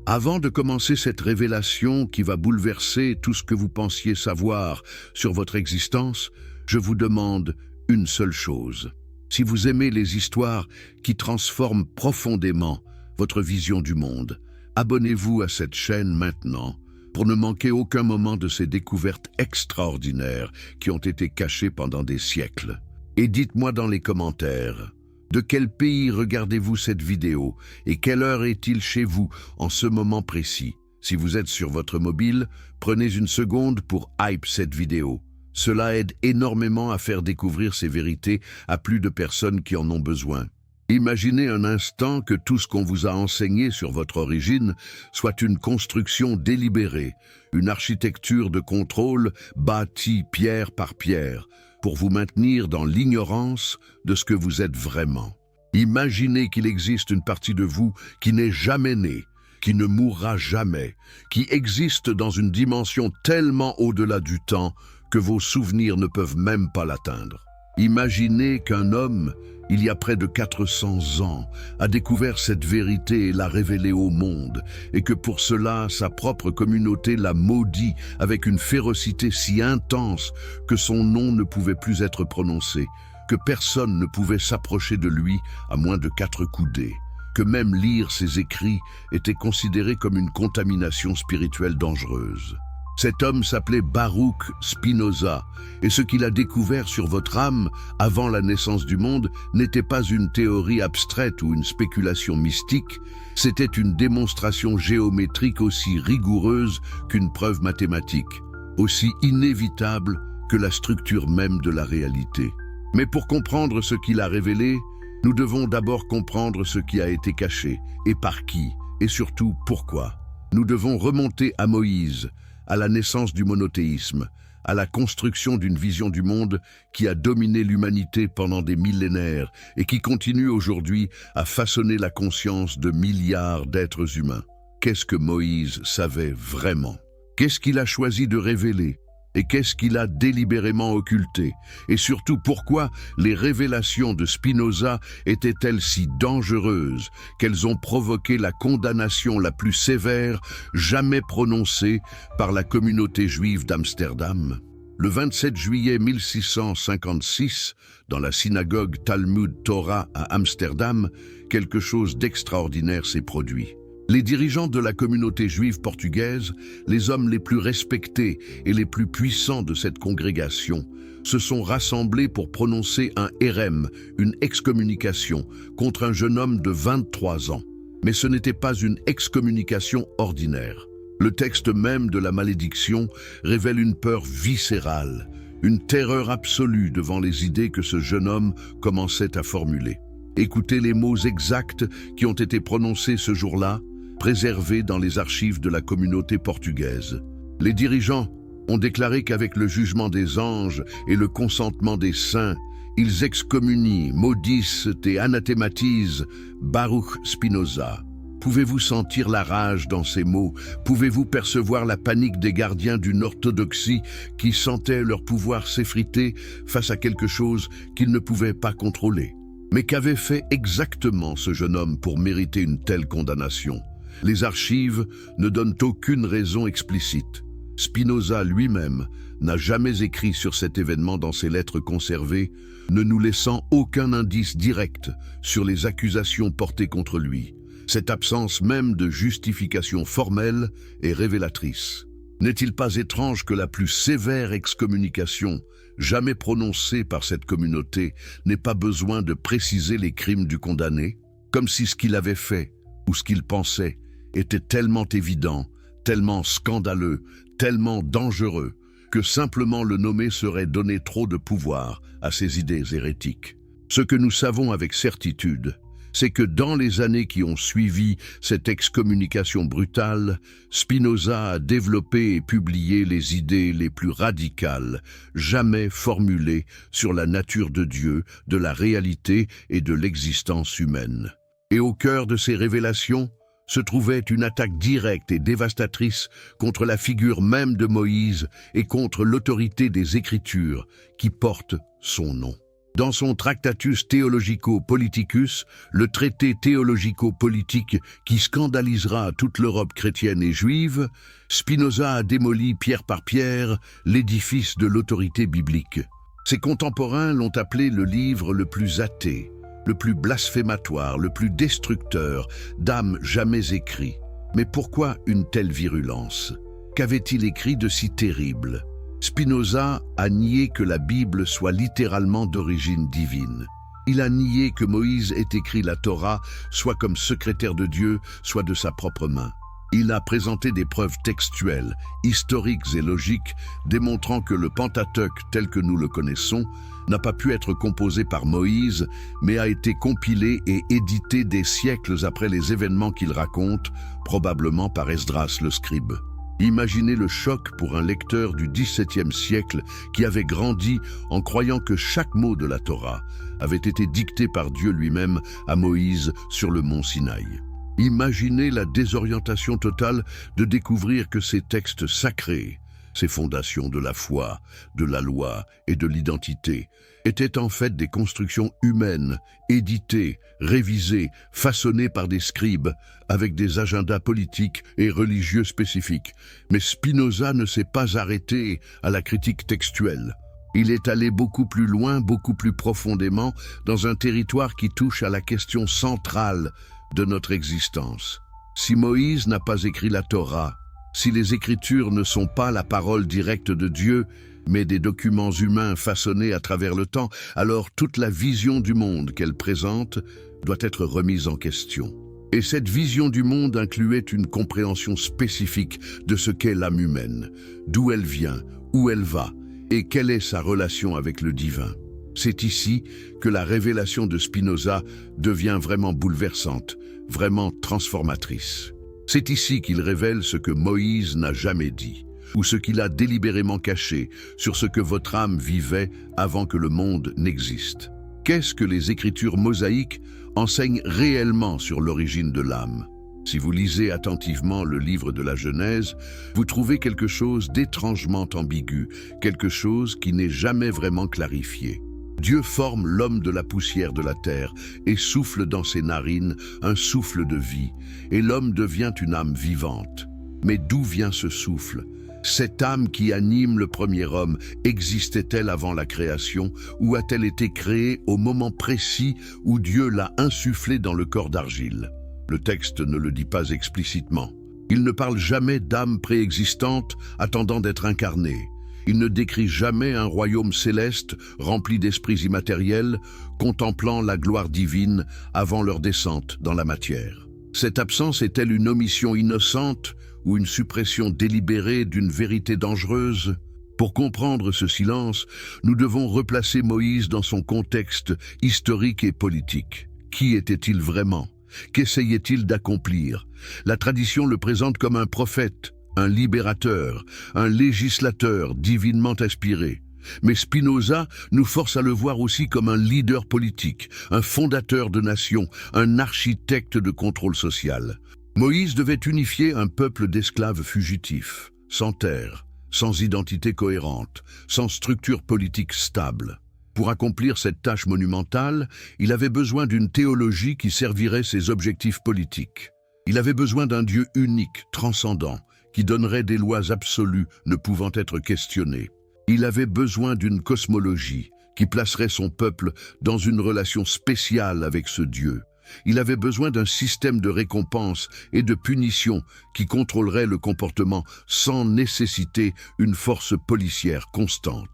Avant de commencer cette révélation qui va bouleverser tout ce que vous pensiez savoir sur votre existence, je vous demande une seule chose. Si vous aimez les histoires qui transforment profondément votre vision du monde, abonnez-vous à cette chaîne maintenant pour ne manquer aucun moment de ces découvertes extraordinaires qui ont été cachées pendant des siècles. Et dites-moi dans les commentaires, de quel pays regardez-vous cette vidéo et quelle heure est-il chez vous en ce moment précis? Si vous êtes sur votre mobile, prenez une seconde pour hype cette vidéo. Cela aide énormément à faire découvrir ces vérités à plus de personnes qui en ont besoin. Imaginez un instant que tout ce qu'on vous a enseigné sur votre origine soit une construction délibérée, une architecture de contrôle bâtie pierre par pierre, pour vous maintenir dans l'ignorance de ce que vous êtes vraiment. Imaginez qu'il existe une partie de vous qui n'est jamais née, qui ne mourra jamais, qui existe dans une dimension tellement au-delà du temps que vos souvenirs ne peuvent même pas l'atteindre. Imaginez qu'un homme, il y a près de 400 ans, a découvert cette vérité et l'a révélée au monde, et que pour cela, sa propre communauté l'a maudit avec une férocité si intense que son nom ne pouvait plus être prononcé, que personne ne pouvait s'approcher de lui à moins de 4 coudées, que même lire ses écrits était considéré comme une contamination spirituelle dangereuse. Cet homme s'appelait Baruch Spinoza, et ce qu'il a découvert sur votre âme avant la naissance du monde n'était pas une théorie abstraite ou une spéculation mystique, c'était une démonstration géométrique aussi rigoureuse qu'une preuve mathématique, aussi inévitable que la structure même de la réalité. Mais pour comprendre ce qu'il a révélé, nous devons d'abord comprendre ce qui a été caché, et par qui, et surtout pourquoi. Nous devons remonter à Moïse, à la naissance du monothéisme, à la construction d'une vision du monde qui a dominé l'humanité pendant des millénaires et qui continue aujourd'hui à façonner la conscience de milliards d'êtres humains. Qu'est-ce que Moïse savait vraiment? Qu'est-ce qu'il a choisi de révéler? Et qu'est-ce qu'il a délibérément occulté? Et surtout, pourquoi les révélations de Spinoza étaient-elles si dangereuses qu'elles ont provoqué la condamnation la plus sévère jamais prononcée par la communauté juive d'Amsterdam? Le 27 juillet 1656, dans la synagogue Talmud Torah à Amsterdam, quelque chose d'extraordinaire s'est produit. Les dirigeants de la communauté juive portugaise, les hommes les plus respectés et les plus puissants de cette congrégation, se sont rassemblés pour prononcer un hérem, une excommunication, contre un jeune homme de 23 ans. Mais ce n'était pas une excommunication ordinaire. Le texte même de la malédiction révèle une peur viscérale, une terreur absolue devant les idées que ce jeune homme commençait à formuler. Écoutez les mots exacts qui ont été prononcés ce jour-là, préservés dans les archives de la communauté portugaise. Les dirigeants ont déclaré qu'avec le jugement des anges et le consentement des saints, ils excommunient, maudissent et anathématisent Baruch Spinoza. Pouvez-vous sentir la rage dans ces mots? Pouvez-vous percevoir la panique des gardiens d'une orthodoxie qui sentaient leur pouvoir s'effriter face à quelque chose qu'ils ne pouvaient pas contrôler? Mais qu'avait fait exactement ce jeune homme pour mériter une telle condamnation? Les archives ne donnent aucune raison explicite. Spinoza lui-même n'a jamais écrit sur cet événement dans ses lettres conservées, ne nous laissant aucun indice direct sur les accusations portées contre lui. Cette absence même de justification formelle est révélatrice. N'est-il pas étrange que la plus sévère excommunication jamais prononcée par cette communauté n'ait pas besoin de préciser les crimes du condamné, comme si ce qu'il avait fait ou ce qu'il pensait était tellement évident, tellement scandaleux, tellement dangereux, que simplement le nommer serait donner trop de pouvoir à ses idées hérétiques. Ce que nous savons avec certitude, c'est que dans les années qui ont suivi cette excommunication brutale, Spinoza a développé et publié les idées les plus radicales, jamais formulées sur la nature de Dieu, de la réalité et de l'existence humaine. Et au cœur de ces révélations se trouvait une attaque directe et dévastatrice contre la figure même de Moïse et contre l'autorité des Écritures qui portent son nom. Dans son Tractatus Theologico-Politicus, le traité théologico-politique qui scandalisera toute l'Europe chrétienne et juive, Spinoza a démoli pierre par pierre l'édifice de l'autorité biblique. Ses contemporains l'ont appelé le livre le plus athée, le plus blasphématoire, le plus destructeur d'âme jamais écrit. Mais pourquoi une telle virulence? Qu'avait-il écrit de si terrible? Spinoza a nié que la Bible soit littéralement d'origine divine. Il a nié que Moïse ait écrit la Torah, soit comme secrétaire de Dieu, soit de sa propre main. Il a présenté des preuves textuelles, historiques et logiques, démontrant que le Pentateuque tel que nous le connaissons n'a pas pu être composé par Moïse, mais a été compilé et édité des siècles après les événements qu'il raconte, probablement par Esdras le scribe. Imaginez le choc pour un lecteur du XVIIe siècle qui avait grandi en croyant que chaque mot de la Torah avait été dicté par Dieu lui-même à Moïse sur le mont Sinaï. Imaginez la désorientation totale de découvrir que ces textes sacrés, ces fondations de la foi, de la loi et de l'identité, étaient en fait des constructions humaines, éditées, révisées, façonnées par des scribes, avec des agendas politiques et religieux spécifiques. Mais Spinoza ne s'est pas arrêté à la critique textuelle. Il est allé beaucoup plus loin, beaucoup plus profondément, dans un territoire qui touche à la question centrale de notre existence. Si Moïse n'a pas écrit la Torah, si les Écritures ne sont pas la parole directe de Dieu, mais des documents humains façonnés à travers le temps, alors toute la vision du monde qu'elle présente doit être remise en question. Et cette vision du monde incluait une compréhension spécifique de ce qu'est l'âme humaine, d'où elle vient, où elle va, et quelle est sa relation avec le divin. C'est ici que la révélation de Spinoza devient vraiment bouleversante, vraiment transformatrice. C'est ici qu'il révèle ce que Moïse n'a jamais dit, ou ce qu'il a délibérément caché sur ce que votre âme vivait avant que le monde n'existe. Qu'est-ce que les Écritures mosaïques enseignent réellement sur l'origine de l'âme? Si vous lisez attentivement le livre de la Genèse, vous trouvez quelque chose d'étrangement ambigu, quelque chose qui n'est jamais vraiment clarifié. Dieu forme l'homme de la poussière de la terre et souffle dans ses narines un souffle de vie, et l'homme devient une âme vivante. Mais d'où vient ce souffle? Cette âme qui anime le premier homme, existait-elle avant la création ou a-t-elle été créée au moment précis où Dieu l'a insufflée dans le corps d'argile? Le texte ne le dit pas explicitement. Il ne parle jamais d'âme préexistante attendant d'être incarnée. Il ne décrit jamais un royaume céleste rempli d'esprits immatériels, contemplant la gloire divine avant leur descente dans la matière. Cette absence est-elle une omission innocente ou une suppression délibérée d'une vérité dangereuse? Pour comprendre ce silence, nous devons replacer Moïse dans son contexte historique et politique. Qui était-il vraiment? Qu'essayait-il d'accomplir? La tradition le présente comme un prophète, un libérateur, un législateur divinement inspiré. Mais Spinoza nous force à le voir aussi comme un leader politique, un fondateur de nation, un architecte de contrôle social. Moïse devait unifier un peuple d'esclaves fugitifs, sans terre, sans identité cohérente, sans structure politique stable. Pour accomplir cette tâche monumentale, il avait besoin d'une théologie qui servirait ses objectifs politiques. Il avait besoin d'un Dieu unique, transcendant, qui donnerait des lois absolues ne pouvant être questionnées. Il avait besoin d'une cosmologie qui placerait son peuple dans une relation spéciale avec ce Dieu. Il avait besoin d'un système de récompense et de punition qui contrôlerait le comportement sans nécessiter une force policière constante.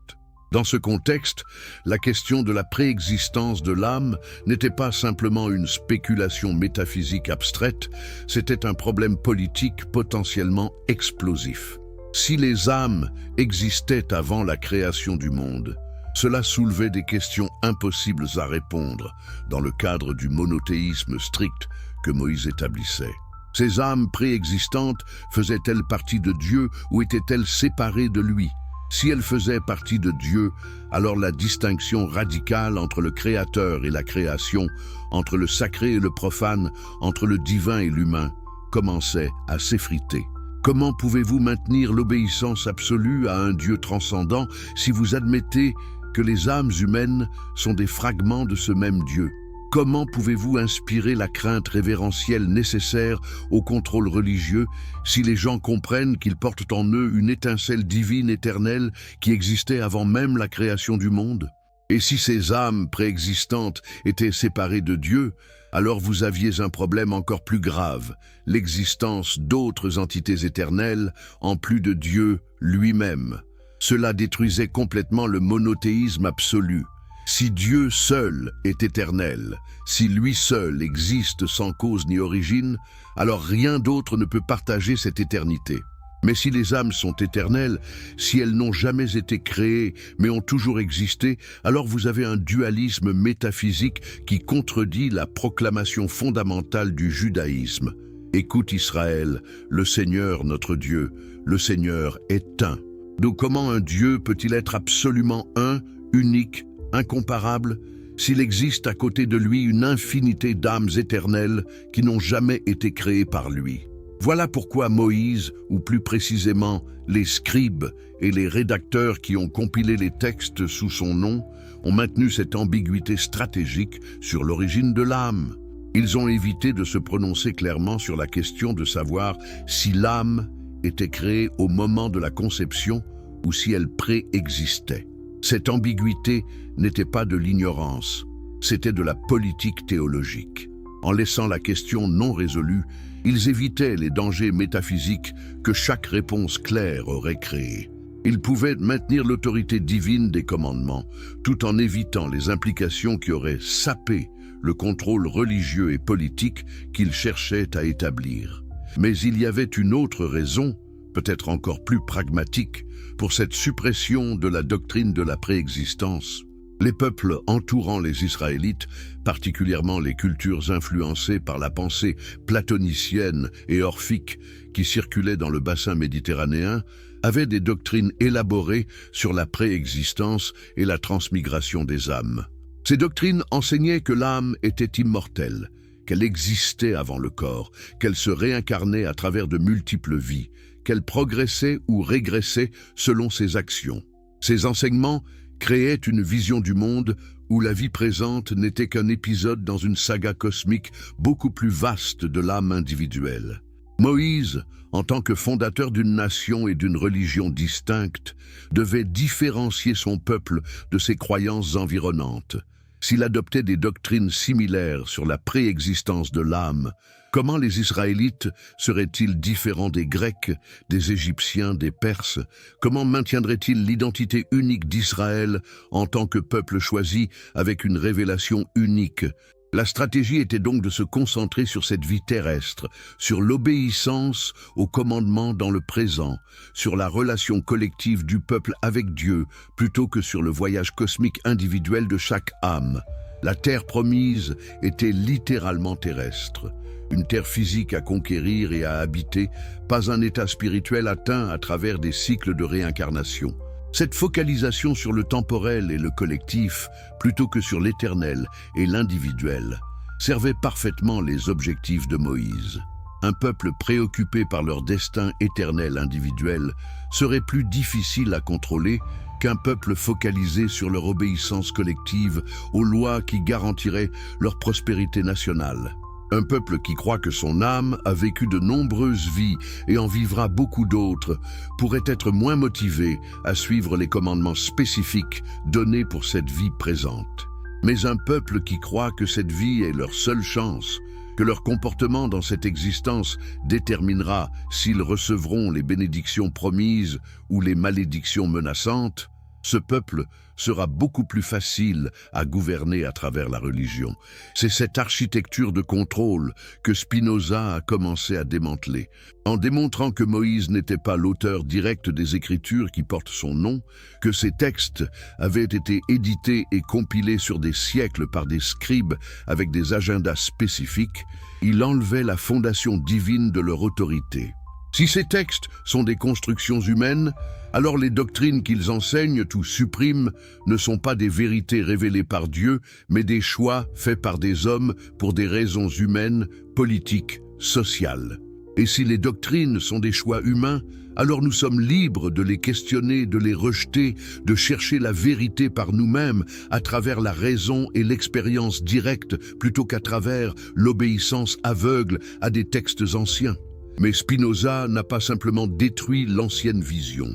Dans ce contexte, la question de la préexistence de l'âme n'était pas simplement une spéculation métaphysique abstraite, c'était un problème politique potentiellement explosif. Si les âmes existaient avant la création du monde, cela soulevait des questions impossibles à répondre dans le cadre du monothéisme strict que Moïse établissait. Ces âmes préexistantes faisaient-elles partie de Dieu ou étaient-elles séparées de lui? Si elles faisaient partie de Dieu, alors la distinction radicale entre le Créateur et la création, entre le sacré et le profane, entre le divin et l'humain, commençait à s'effriter. Comment pouvez-vous maintenir l'obéissance absolue à un Dieu transcendant si vous admettez que les âmes humaines sont des fragments de ce même Dieu. Comment pouvez-vous inspirer la crainte révérentielle nécessaire au contrôle religieux si les gens comprennent qu'ils portent en eux une étincelle divine éternelle qui existait avant même la création du monde? Et si ces âmes préexistantes étaient séparées de Dieu, alors vous aviez un problème encore plus grave, l'existence d'autres entités éternelles en plus de Dieu lui-même. Cela détruisait complètement le monothéisme absolu. Si Dieu seul est éternel, si lui seul existe sans cause ni origine, alors rien d'autre ne peut partager cette éternité. Mais si les âmes sont éternelles, si elles n'ont jamais été créées mais ont toujours existé, alors vous avez un dualisme métaphysique qui contredit la proclamation fondamentale du judaïsme. Écoute Israël, le Seigneur notre Dieu, le Seigneur est un. Donc comment un Dieu peut-il être absolument un, unique, incomparable, s'il existe à côté de lui une infinité d'âmes éternelles qui n'ont jamais été créées par lui? Voilà pourquoi Moïse, ou plus précisément les scribes et les rédacteurs qui ont compilé les textes sous son nom, ont maintenu cette ambiguïté stratégique sur l'origine de l'âme. Ils ont évité de se prononcer clairement sur la question de savoir si l'âme était créée au moment de la conception ou si elle préexistait. Cette ambiguïté n'était pas de l'ignorance, c'était de la politique théologique. En laissant la question non résolue, ils évitaient les dangers métaphysiques que chaque réponse claire aurait créés. Ils pouvaient maintenir l'autorité divine des commandements, tout en évitant les implications qui auraient sapé le contrôle religieux et politique qu'ils cherchaient à établir. Mais il y avait une autre raison, peut-être encore plus pragmatique, pour cette suppression de la doctrine de la préexistence. Les peuples entourant les Israélites, particulièrement les cultures influencées par la pensée platonicienne et orphique qui circulait dans le bassin méditerranéen, avaient des doctrines élaborées sur la préexistence et la transmigration des âmes. Ces doctrines enseignaient que l'âme était immortelle, qu'elle existait avant le corps, qu'elle se réincarnait à travers de multiples vies, qu'elle progressait ou régressait selon ses actions. Ces enseignements créaient une vision du monde où la vie présente n'était qu'un épisode dans une saga cosmique beaucoup plus vaste de l'âme individuelle. Moïse, en tant que fondateur d'une nation et d'une religion distincte, devait différencier son peuple de ses croyances environnantes. S'il adoptait des doctrines similaires sur la préexistence de l'âme, comment les Israélites seraient-ils différents des Grecs, des Égyptiens, des Perses? Comment maintiendraient-ils l'identité unique d'Israël en tant que peuple choisi avec une révélation unique? La stratégie était donc de se concentrer sur cette vie terrestre, sur l'obéissance aux commandements dans le présent, sur la relation collective du peuple avec Dieu, plutôt que sur le voyage cosmique individuel de chaque âme. La terre promise était littéralement terrestre. Une terre physique à conquérir et à habiter, pas un état spirituel atteint à travers des cycles de réincarnation. Cette focalisation sur le temporel et le collectif, plutôt que sur l'éternel et l'individuel, servait parfaitement les objectifs de Moïse. Un peuple préoccupé par leur destin éternel individuel serait plus difficile à contrôler qu'un peuple focalisé sur leur obéissance collective aux lois qui garantiraient leur prospérité nationale. Un peuple qui croit que son âme a vécu de nombreuses vies et en vivra beaucoup d'autres pourrait être moins motivé à suivre les commandements spécifiques donnés pour cette vie présente. Mais un peuple qui croit que cette vie est leur seule chance, que leur comportement dans cette existence déterminera s'ils recevront les bénédictions promises ou les malédictions menaçantes, ce peuple sera beaucoup plus facile à gouverner à travers la religion. C'est cette architecture de contrôle que Spinoza a commencé à démanteler. En démontrant que Moïse n'était pas l'auteur direct des Écritures qui portent son nom, que ces textes avaient été édités et compilés sur des siècles par des scribes avec des agendas spécifiques, il enlevait la fondation divine de leur autorité. Si ces textes sont des constructions humaines, alors les doctrines qu'ils enseignent ou suppriment ne sont pas des vérités révélées par Dieu, mais des choix faits par des hommes pour des raisons humaines, politiques, sociales. Et si les doctrines sont des choix humains, alors nous sommes libres de les questionner, de les rejeter, de chercher la vérité par nous-mêmes à travers la raison et l'expérience directe plutôt qu'à travers l'obéissance aveugle à des textes anciens. Mais Spinoza n'a pas simplement détruit l'ancienne vision.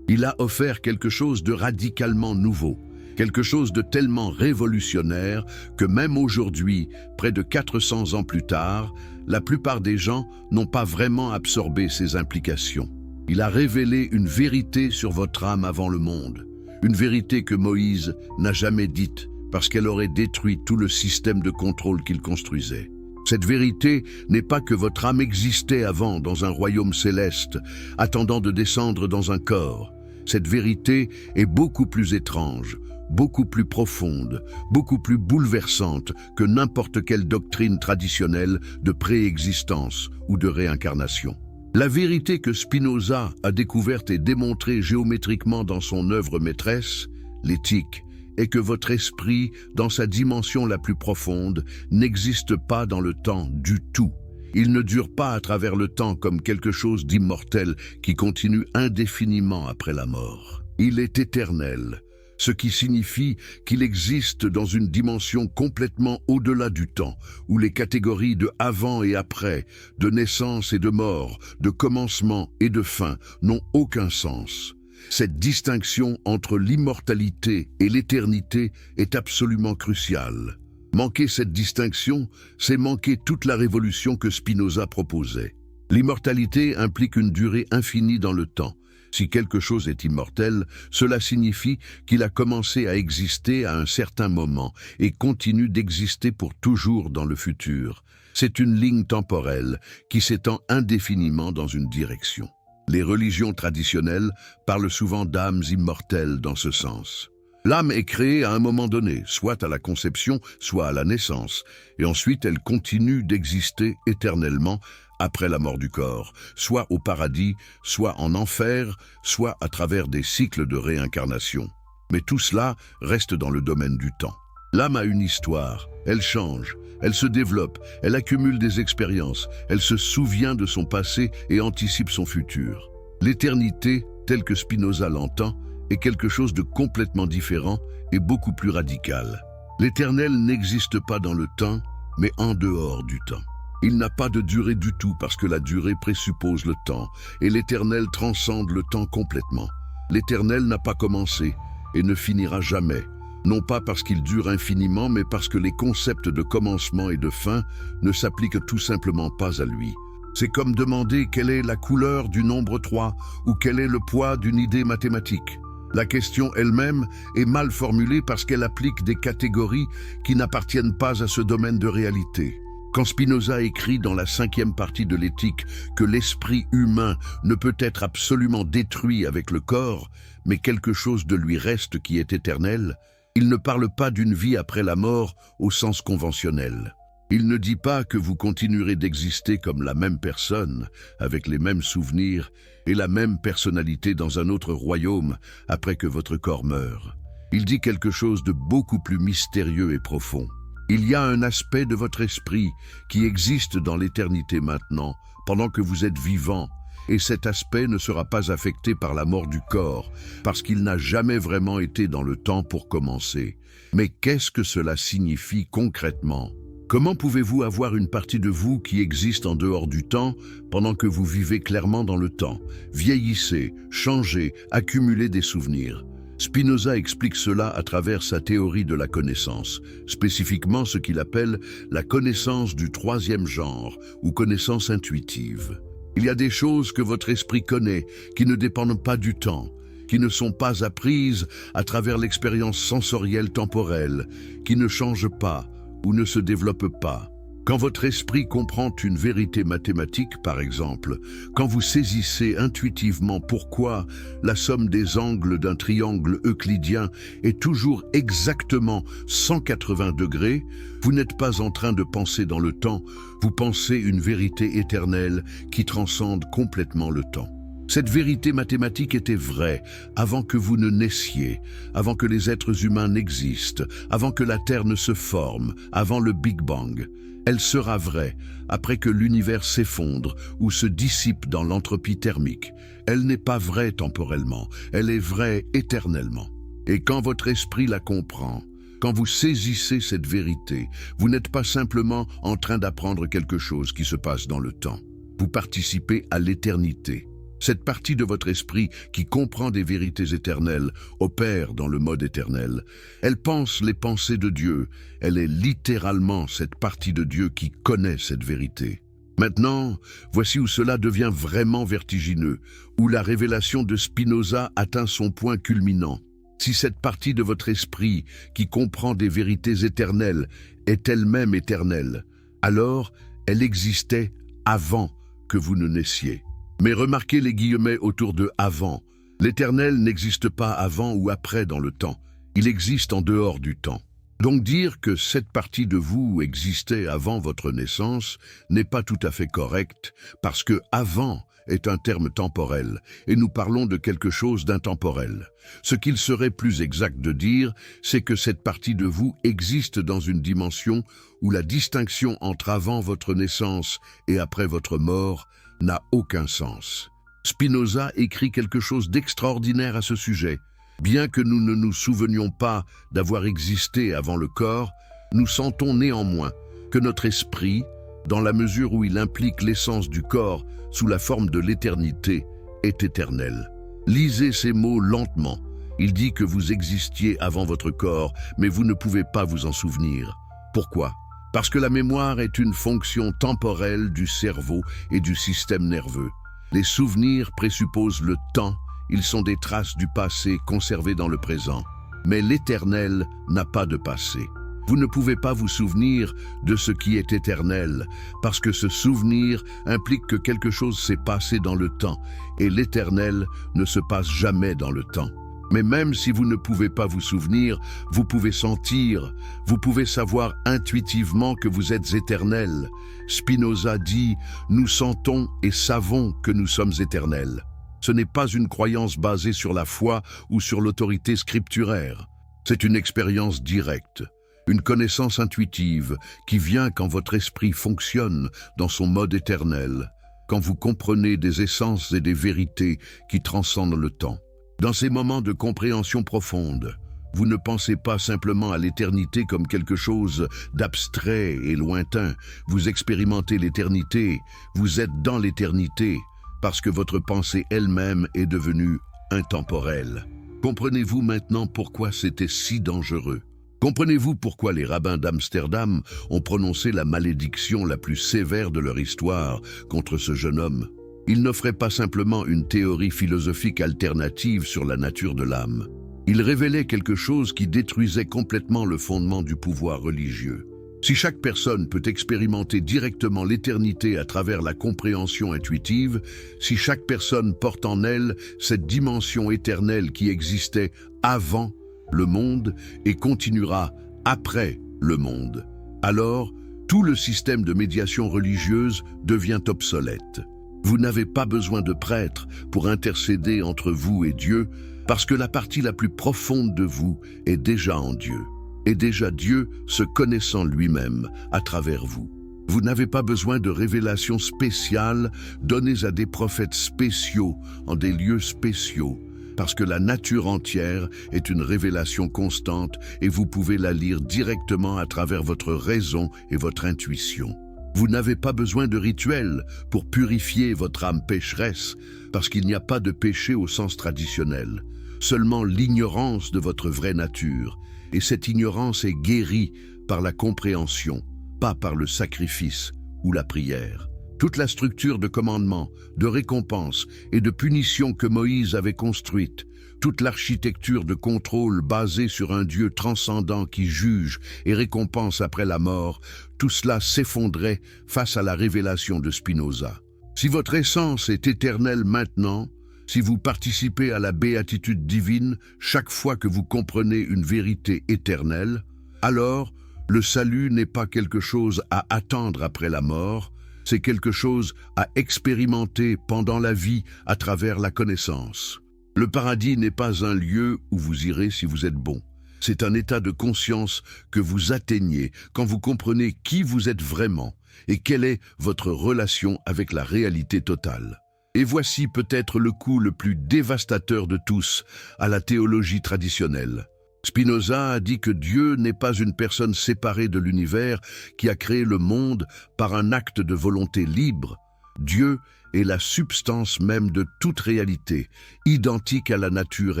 Il a offert quelque chose de radicalement nouveau, quelque chose de tellement révolutionnaire que même aujourd'hui, près de 400 ans plus tard, la plupart des gens n'ont pas vraiment absorbé ses implications. Il a révélé une vérité sur votre âme avant le monde, une vérité que Moïse n'a jamais dite parce qu'elle aurait détruit tout le système de contrôle qu'il construisait. Cette vérité n'est pas que votre âme existait avant dans un royaume céleste, attendant de descendre dans un corps. Cette vérité est beaucoup plus étrange, beaucoup plus profonde, beaucoup plus bouleversante que n'importe quelle doctrine traditionnelle de préexistence ou de réincarnation. La vérité que Spinoza a découverte et démontrée géométriquement dans son œuvre maîtresse, l'éthique, est que votre esprit, dans sa dimension la plus profonde, n'existe pas dans le temps du tout. Il ne dure pas à travers le temps comme quelque chose d'immortel qui continue indéfiniment après la mort. Il est éternel, ce qui signifie qu'il existe dans une dimension complètement au-delà du temps, où les catégories de avant et après, de naissance et de mort, de commencement et de fin n'ont aucun sens. Cette distinction entre l'immortalité et l'éternité est absolument cruciale. Manquer cette distinction, c'est manquer toute la révolution que Spinoza proposait. L'immortalité implique une durée infinie dans le temps. Si quelque chose est immortel, cela signifie qu'il a commencé à exister à un certain moment et continue d'exister pour toujours dans le futur. C'est une ligne temporelle qui s'étend indéfiniment dans une direction. Les religions traditionnelles parlent souvent d'âmes immortelles dans ce sens. L'âme est créée à un moment donné, soit à la conception, soit à la naissance, et ensuite elle continue d'exister éternellement après la mort du corps, soit au paradis, soit en enfer, soit à travers des cycles de réincarnation. Mais tout cela reste dans le domaine du temps. L'âme a une histoire, elle change, elle se développe, elle accumule des expériences, elle se souvient de son passé et anticipe son futur. L'éternité, telle que Spinoza l'entend, est quelque chose de complètement différent et beaucoup plus radical. L'éternel n'existe pas dans le temps, mais en dehors du temps. Il n'a pas de durée du tout parce que la durée présuppose le temps, et l'éternel transcende le temps complètement. L'éternel n'a pas commencé et ne finira jamais. Non pas parce qu'il dure infiniment, mais parce que les concepts de commencement et de fin ne s'appliquent tout simplement pas à lui. C'est comme demander quelle est la couleur du nombre 3 ou quel est le poids d'une idée mathématique. La question elle-même est mal formulée parce qu'elle applique des catégories qui n'appartiennent pas à ce domaine de réalité. Quand Spinoza écrit dans la 5e partie de l'éthique que l'esprit humain ne peut être absolument détruit avec le corps, mais quelque chose de lui reste qui est éternel, il ne parle pas d'une vie après la mort au sens conventionnel. Il ne dit pas que vous continuerez d'exister comme la même personne, avec les mêmes souvenirs et la même personnalité dans un autre royaume après que votre corps meure. Il dit quelque chose de beaucoup plus mystérieux et profond. Il y a un aspect de votre esprit qui existe dans l'éternité maintenant, pendant que vous êtes vivant, et cet aspect ne sera pas affecté par la mort du corps, parce qu'il n'a jamais vraiment été dans le temps pour commencer. Mais qu'est-ce que cela signifie concrètement ? Comment pouvez-vous avoir une partie de vous qui existe en dehors du temps, pendant que vous vivez clairement dans le temps, vieillissez, changez, accumulez des souvenirs ? Spinoza explique cela à travers sa théorie de la connaissance, spécifiquement ce qu'il appelle la connaissance du troisième genre, ou connaissance intuitive. Il y a des choses que votre esprit connaît, qui ne dépendent pas du temps, qui ne sont pas apprises à travers l'expérience sensorielle temporelle, qui ne changent pas ou ne se développent pas. Quand votre esprit comprend une vérité mathématique, par exemple, quand vous saisissez intuitivement pourquoi la somme des angles d'un triangle euclidien est toujours exactement 180 degrés, vous n'êtes pas en train de penser dans le temps, vous pensez une vérité éternelle qui transcende complètement le temps. Cette vérité mathématique était vraie avant que vous ne naissiez, avant que les êtres humains n'existent, avant que la Terre ne se forme, avant le Big Bang. Elle sera vraie après que l'univers s'effondre ou se dissipe dans l'entropie thermique. Elle n'est pas vraie temporellement, elle est vraie éternellement. Et quand votre esprit la comprend, quand vous saisissez cette vérité, vous n'êtes pas simplement en train d'apprendre quelque chose qui se passe dans le temps. Vous participez à l'éternité. Cette partie de votre esprit qui comprend des vérités éternelles opère dans le mode éternel. Elle pense les pensées de Dieu. Elle est littéralement cette partie de Dieu qui connaît cette vérité. Maintenant, voici où cela devient vraiment vertigineux, où la révélation de Spinoza atteint son point culminant. Si cette partie de votre esprit qui comprend des vérités éternelles est elle-même éternelle, alors elle existait avant que vous ne naissiez. Mais remarquez les guillemets autour de « avant ». L'éternel n'existe pas avant ou après dans le temps. Il existe en dehors du temps. Donc dire que cette partie de vous existait avant votre naissance n'est pas tout à fait correct, parce que « avant » est un terme temporel, et nous parlons de quelque chose d'intemporel. Ce qu'il serait plus exact de dire, c'est que cette partie de vous existe dans une dimension où la distinction entre avant votre naissance et après votre mort n'a aucun sens. Spinoza écrit quelque chose d'extraordinaire à ce sujet. Bien que nous ne nous souvenions pas d'avoir existé avant le corps, nous sentons néanmoins que notre esprit, dans la mesure où il implique l'essence du corps sous la forme de l'éternité, est éternel. Lisez ces mots lentement. Il dit que vous existiez avant votre corps, mais vous ne pouvez pas vous en souvenir. Pourquoi ? Parce que la mémoire est une fonction temporelle du cerveau et du système nerveux. Les souvenirs présupposent le temps, ils sont des traces du passé conservées dans le présent. Mais l'éternel n'a pas de passé. Vous ne pouvez pas vous souvenir de ce qui est éternel, parce que ce souvenir implique que quelque chose s'est passé dans le temps, et l'éternel ne se passe jamais dans le temps. Mais même si vous ne pouvez pas vous souvenir, vous pouvez sentir, vous pouvez savoir intuitivement que vous êtes éternel. Spinoza dit « Nous sentons et savons que nous sommes éternels ». Ce n'est pas une croyance basée sur la foi ou sur l'autorité scripturaire. C'est une expérience directe, une connaissance intuitive qui vient quand votre esprit fonctionne dans son mode éternel, quand vous comprenez des essences et des vérités qui transcendent le temps. Dans ces moments de compréhension profonde, vous ne pensez pas simplement à l'éternité comme quelque chose d'abstrait et lointain. Vous expérimentez l'éternité, vous êtes dans l'éternité, parce que votre pensée elle-même est devenue intemporelle. Comprenez-vous maintenant pourquoi c'était si dangereux? Comprenez-vous pourquoi les rabbins d'Amsterdam ont prononcé la malédiction la plus sévère de leur histoire contre ce jeune homme? Il n'offrait pas simplement une théorie philosophique alternative sur la nature de l'âme. Il révélait quelque chose qui détruisait complètement le fondement du pouvoir religieux. Si chaque personne peut expérimenter directement l'éternité à travers la compréhension intuitive, si chaque personne porte en elle cette dimension éternelle qui existait avant le monde et continuera après le monde, alors tout le système de médiation religieuse devient obsolète. Vous n'avez pas besoin de prêtre pour intercéder entre vous et Dieu, parce que la partie la plus profonde de vous est déjà en Dieu, et déjà Dieu se connaissant lui-même à travers vous. Vous n'avez pas besoin de révélations spéciales données à des prophètes spéciaux en des lieux spéciaux, parce que la nature entière est une révélation constante et vous pouvez la lire directement à travers votre raison et votre intuition. Vous n'avez pas besoin de rituels pour purifier votre âme pécheresse, parce qu'il n'y a pas de péché au sens traditionnel, seulement l'ignorance de votre vraie nature, et cette ignorance est guérie par la compréhension, pas par le sacrifice ou la prière. Toute la structure de commandement, de récompense et de punition que Moïse avait construite, toute l'architecture de contrôle basée sur un Dieu transcendant qui juge et récompense après la mort, tout cela s'effondrait face à la révélation de Spinoza. Si votre essence est éternelle maintenant, si vous participez à la béatitude divine chaque fois que vous comprenez une vérité éternelle, alors le salut n'est pas quelque chose à attendre après la mort, C'est quelque chose à expérimenter pendant la vie à travers la connaissance. Le paradis n'est pas un lieu où vous irez si vous êtes bon. C'est un état de conscience que vous atteignez quand vous comprenez qui vous êtes vraiment et quelle est votre relation avec la réalité totale. Et voici peut-être le coup le plus dévastateur de tous à la théologie traditionnelle. Spinoza a dit que Dieu n'est pas une personne séparée de l'univers qui a créé le monde par un acte de volonté libre. Dieu est la substance même de toute réalité, identique à la nature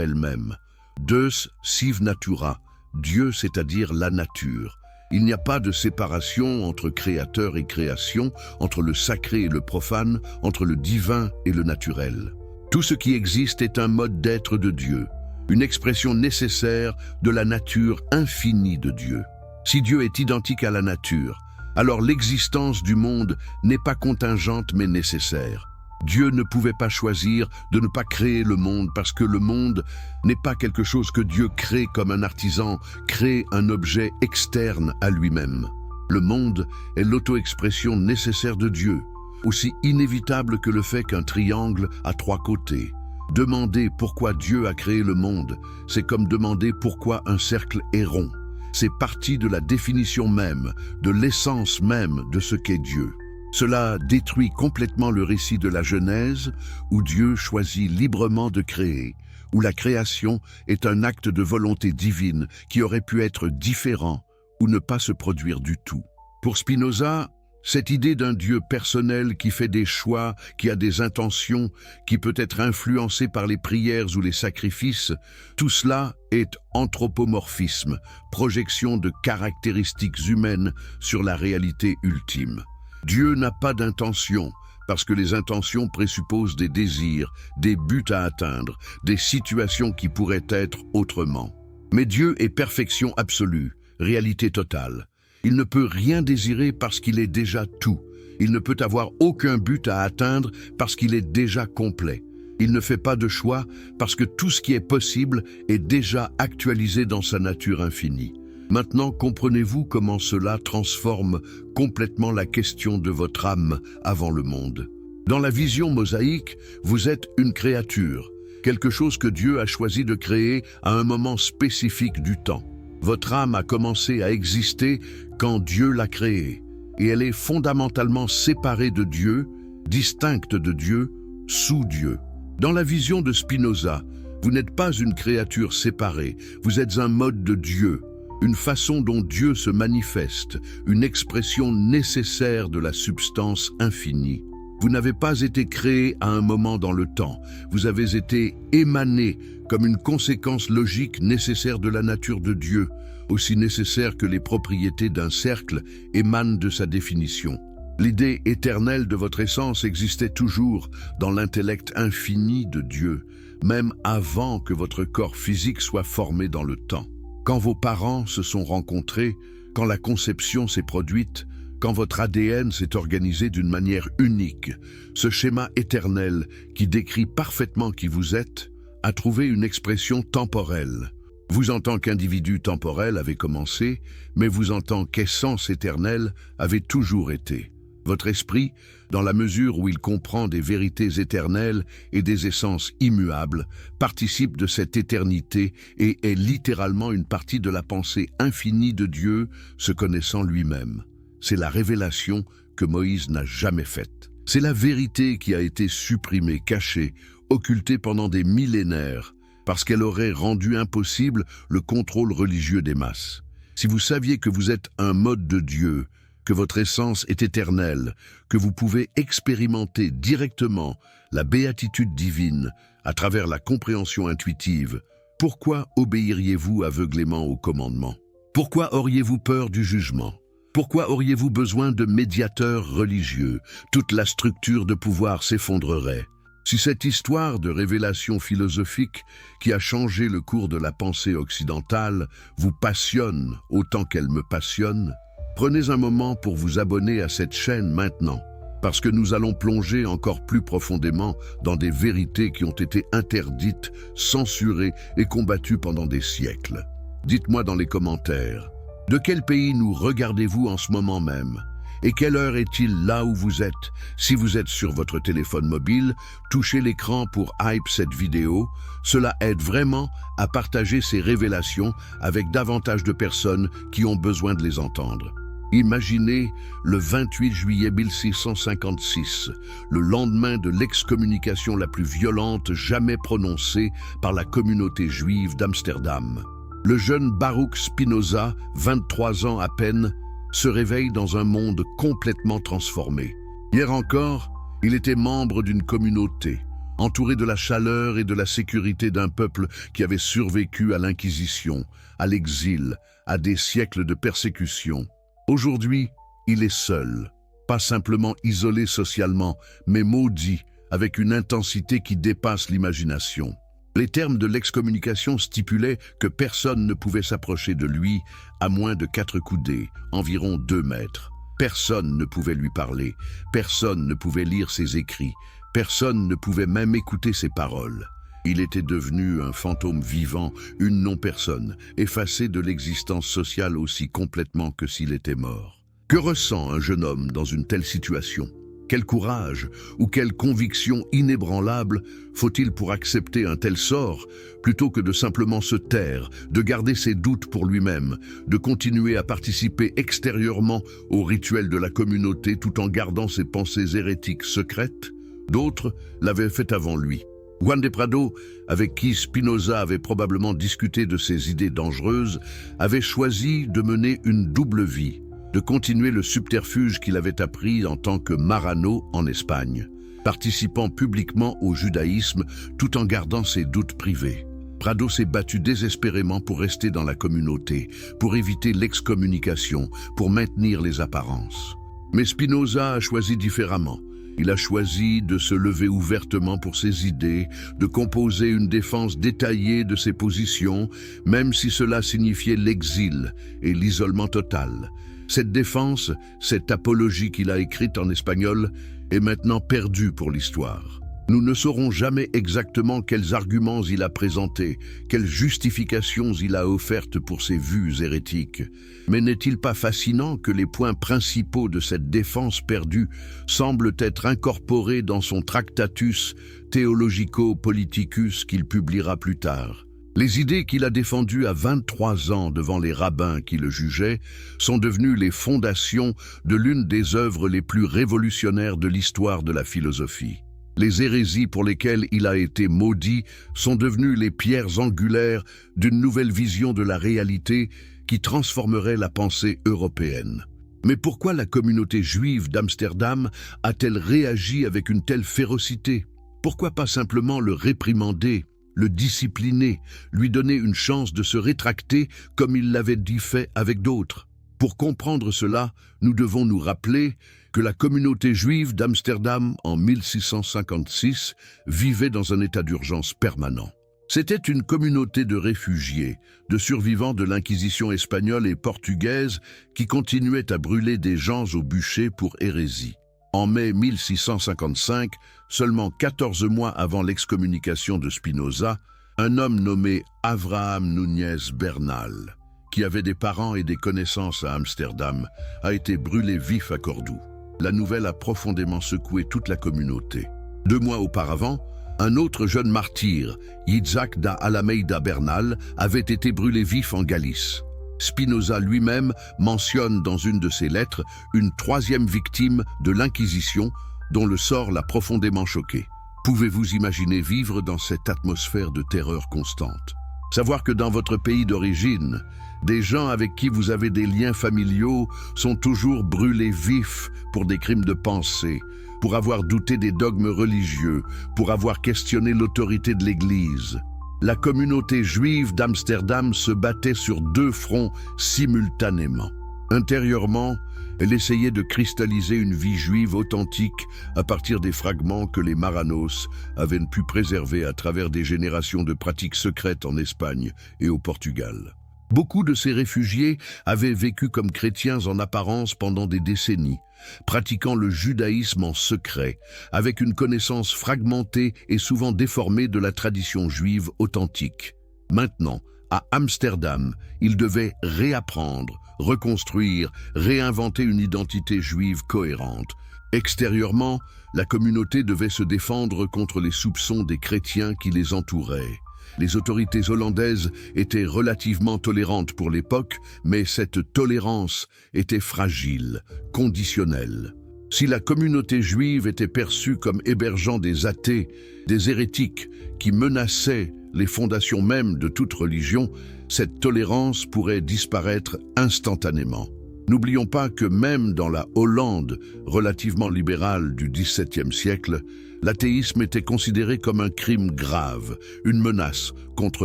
elle-même. Deus sive natura, Dieu c'est-à-dire la nature. Il n'y a pas de séparation entre créateur et création, entre le sacré et le profane, entre le divin et le naturel. Tout ce qui existe est un mode d'être de Dieu, une expression nécessaire de la nature infinie de Dieu. Si Dieu est identique à la nature, alors l'existence du monde n'est pas contingente mais nécessaire. Dieu ne pouvait pas choisir de ne pas créer le monde parce que le monde n'est pas quelque chose que Dieu crée comme un artisan crée un objet externe à lui-même. Le monde est l'auto-expression nécessaire de Dieu, aussi inévitable que le fait qu'un triangle a 3 côtés. Demander pourquoi Dieu a créé le monde, c'est comme demander pourquoi un cercle est rond. C'est partie de la définition même, de l'essence même de ce qu'est Dieu. Cela détruit complètement le récit de la Genèse, où Dieu choisit librement de créer, où la création est un acte de volonté divine qui aurait pu être différent ou ne pas se produire du tout. Pour Spinoza, cette idée d'un Dieu personnel qui fait des choix, qui a des intentions, qui peut être influencé par les prières ou les sacrifices, tout cela est anthropomorphisme, projection de caractéristiques humaines sur la réalité ultime. Dieu n'a pas d'intention, parce que les intentions présupposent des désirs, des buts à atteindre, des situations qui pourraient être autrement. Mais Dieu est perfection absolue, réalité totale. Il ne peut rien désirer parce qu'il est déjà tout. Il ne peut avoir aucun but à atteindre parce qu'il est déjà complet. Il ne fait pas de choix parce que tout ce qui est possible est déjà actualisé dans sa nature infinie. Maintenant, comprenez-vous comment cela transforme complètement la question de votre âme avant le monde. Dans la vision mosaïque, vous êtes une créature, quelque chose que Dieu a choisi de créer à un moment spécifique du temps. Votre âme a commencé à exister quand Dieu l'a créée, et elle est fondamentalement séparée de Dieu, distincte de Dieu, sous Dieu. Dans la vision de Spinoza, vous n'êtes pas une créature séparée, vous êtes un mode de Dieu, une façon dont Dieu se manifeste, une expression nécessaire de la substance infinie. Vous n'avez pas été créé à un moment dans le temps, vous avez été émané comme une conséquence logique nécessaire de la nature de Dieu, aussi nécessaire que les propriétés d'un cercle émanent de sa définition. L'idée éternelle de votre essence existait toujours dans l'intellect infini de Dieu, même avant que votre corps physique soit formé dans le temps. Quand vos parents se sont rencontrés, quand la conception s'est produite, quand votre ADN s'est organisé d'une manière unique, ce schéma éternel qui décrit parfaitement qui vous êtes a trouvé une expression temporelle. Vous en tant qu'individu temporel avez commencé, mais vous en tant qu'essence éternelle avez toujours été. Votre esprit, dans la mesure où il comprend des vérités éternelles et des essences immuables, participe de cette éternité et est littéralement une partie de la pensée infinie de Dieu, se connaissant lui-même. C'est la révélation que Moïse n'a jamais faite. C'est la vérité qui a été supprimée, cachée, occultée pendant des millénaires, parce qu'elle aurait rendu impossible le contrôle religieux des masses. Si vous saviez que vous êtes un mode de Dieu, que votre essence est éternelle, que vous pouvez expérimenter directement la béatitude divine à travers la compréhension intuitive, pourquoi obéiriez-vous aveuglément au commandement? Pourquoi auriez-vous peur du jugement? Pourquoi auriez-vous besoin de médiateurs religieux? Toute la structure de pouvoir s'effondrerait. Si cette histoire de révélation philosophique qui a changé le cours de la pensée occidentale vous passionne autant qu'elle me passionne, prenez un moment pour vous abonner à cette chaîne maintenant, parce que nous allons plonger encore plus profondément dans des vérités qui ont été interdites, censurées et combattues pendant des siècles. Dites-moi dans les commentaires, de quel pays nous regardez-vous en ce moment même? Et quelle heure est-il là où vous êtes? Si vous êtes sur votre téléphone mobile, touchez l'écran pour hype cette vidéo. Cela aide vraiment à partager ces révélations avec davantage de personnes qui ont besoin de les entendre. Imaginez le 28 juillet 1656, le lendemain de l'excommunication la plus violente jamais prononcée par la communauté juive d'Amsterdam. Le jeune Baruch Spinoza, 23 ans à peine, se réveille dans un monde complètement transformé. Hier encore, il était membre d'une communauté, entouré de la chaleur et de la sécurité d'un peuple qui avait survécu à l'Inquisition, à l'exil, à des siècles de persécution. Aujourd'hui, il est seul, pas simplement isolé socialement, mais maudit, avec une intensité qui dépasse l'imagination. Les termes de l'excommunication stipulaient que personne ne pouvait s'approcher de lui à moins de 4 coudées, environ 2 mètres. Personne ne pouvait lui parler, personne ne pouvait lire ses écrits, personne ne pouvait même écouter ses paroles. Il était devenu un fantôme vivant, une non-personne, effacé de l'existence sociale aussi complètement que s'il était mort. Que ressent un jeune homme dans une telle situation ? Quel courage ou quelle conviction inébranlable faut-il pour accepter un tel sort, plutôt que de simplement se taire, de garder ses doutes pour lui-même, de continuer à participer extérieurement au rituel de la communauté tout en gardant ses pensées hérétiques secrètes? D'autres l'avaient fait avant lui. Juan de Prado, avec qui Spinoza avait probablement discuté de ses idées dangereuses, avait choisi de mener une double vie, de continuer le subterfuge qu'il avait appris en tant que Marrano en Espagne, participant publiquement au judaïsme tout en gardant ses doutes privés. Prado s'est battu désespérément pour rester dans la communauté, pour éviter l'excommunication, pour maintenir les apparences. Mais Spinoza a choisi différemment. Il a choisi de se lever ouvertement pour ses idées, de composer une défense détaillée de ses positions, même si cela signifiait l'exil et l'isolement total. Cette défense, cette apologie qu'il a écrite en espagnol, est maintenant perdue pour l'histoire. Nous ne saurons jamais exactement quels arguments il a présentés, quelles justifications il a offertes pour ses vues hérétiques. Mais n'est-il pas fascinant que les points principaux de cette défense perdue semblent être incorporés dans son Tractatus Theologico-Politicus qu'il publiera plus tard? Les idées qu'il a défendues à 23 ans devant les rabbins qui le jugeaient sont devenues les fondations de l'une des œuvres les plus révolutionnaires de l'histoire de la philosophie. Les hérésies pour lesquelles il a été maudit sont devenues les pierres angulaires d'une nouvelle vision de la réalité qui transformerait la pensée européenne. Mais pourquoi la communauté juive d'Amsterdam a-t-elle réagi avec une telle férocité? Pourquoi pas simplement le réprimander, le discipliner, lui donner une chance de se rétracter comme il l'avait dit fait avec d'autres? Pour comprendre cela, nous devons nous rappeler que la communauté juive d'Amsterdam en 1656 vivait dans un état d'urgence permanent. C'était une communauté de réfugiés, de survivants de l'Inquisition espagnole et portugaise qui continuaient à brûler des gens au bûcher pour hérésie. En mai 1655, seulement 14 mois avant l'excommunication de Spinoza, un homme nommé Avraham Núñez Bernal, qui avait des parents et des connaissances à Amsterdam, a été brûlé vif à Cordoue. La nouvelle a profondément secoué toute la communauté. 2 mois auparavant, un autre jeune martyr, Yitzhak da Almeida Bernal, avait été brûlé vif en Galice. Spinoza lui-même mentionne dans une de ses lettres une 3e victime de l'Inquisition dont le sort l'a profondément choqué. Pouvez-vous imaginer vivre dans cette atmosphère de terreur constante? Savoir que dans votre pays d'origine, des gens avec qui vous avez des liens familiaux sont toujours brûlés vifs pour des crimes de pensée, pour avoir douté des dogmes religieux, pour avoir questionné l'autorité de l'Église. La communauté juive d'Amsterdam se battait sur 2 fronts simultanément. Intérieurement, elle essayait de cristalliser une vie juive authentique à partir des fragments que les Marranos avaient pu préserver à travers des générations de pratiques secrètes en Espagne et au Portugal. Beaucoup de ces réfugiés avaient vécu comme chrétiens en apparence pendant des décennies, pratiquant le judaïsme en secret, avec une connaissance fragmentée et souvent déformée de la tradition juive authentique. Maintenant, À Amsterdam, il devait réapprendre, reconstruire, réinventer une identité juive cohérente. Extérieurement, la communauté devait se défendre contre les soupçons des chrétiens qui les entouraient. Les autorités hollandaises étaient relativement tolérantes pour l'époque, mais cette tolérance était fragile, conditionnelle. Si la communauté juive était perçue comme hébergeant des athées, des hérétiques qui menaçaient les fondations mêmes de toute religion, cette tolérance pourrait disparaître instantanément. N'oublions pas que même dans la Hollande relativement libérale du XVIIe siècle, l'athéisme était considéré comme un crime grave, une menace contre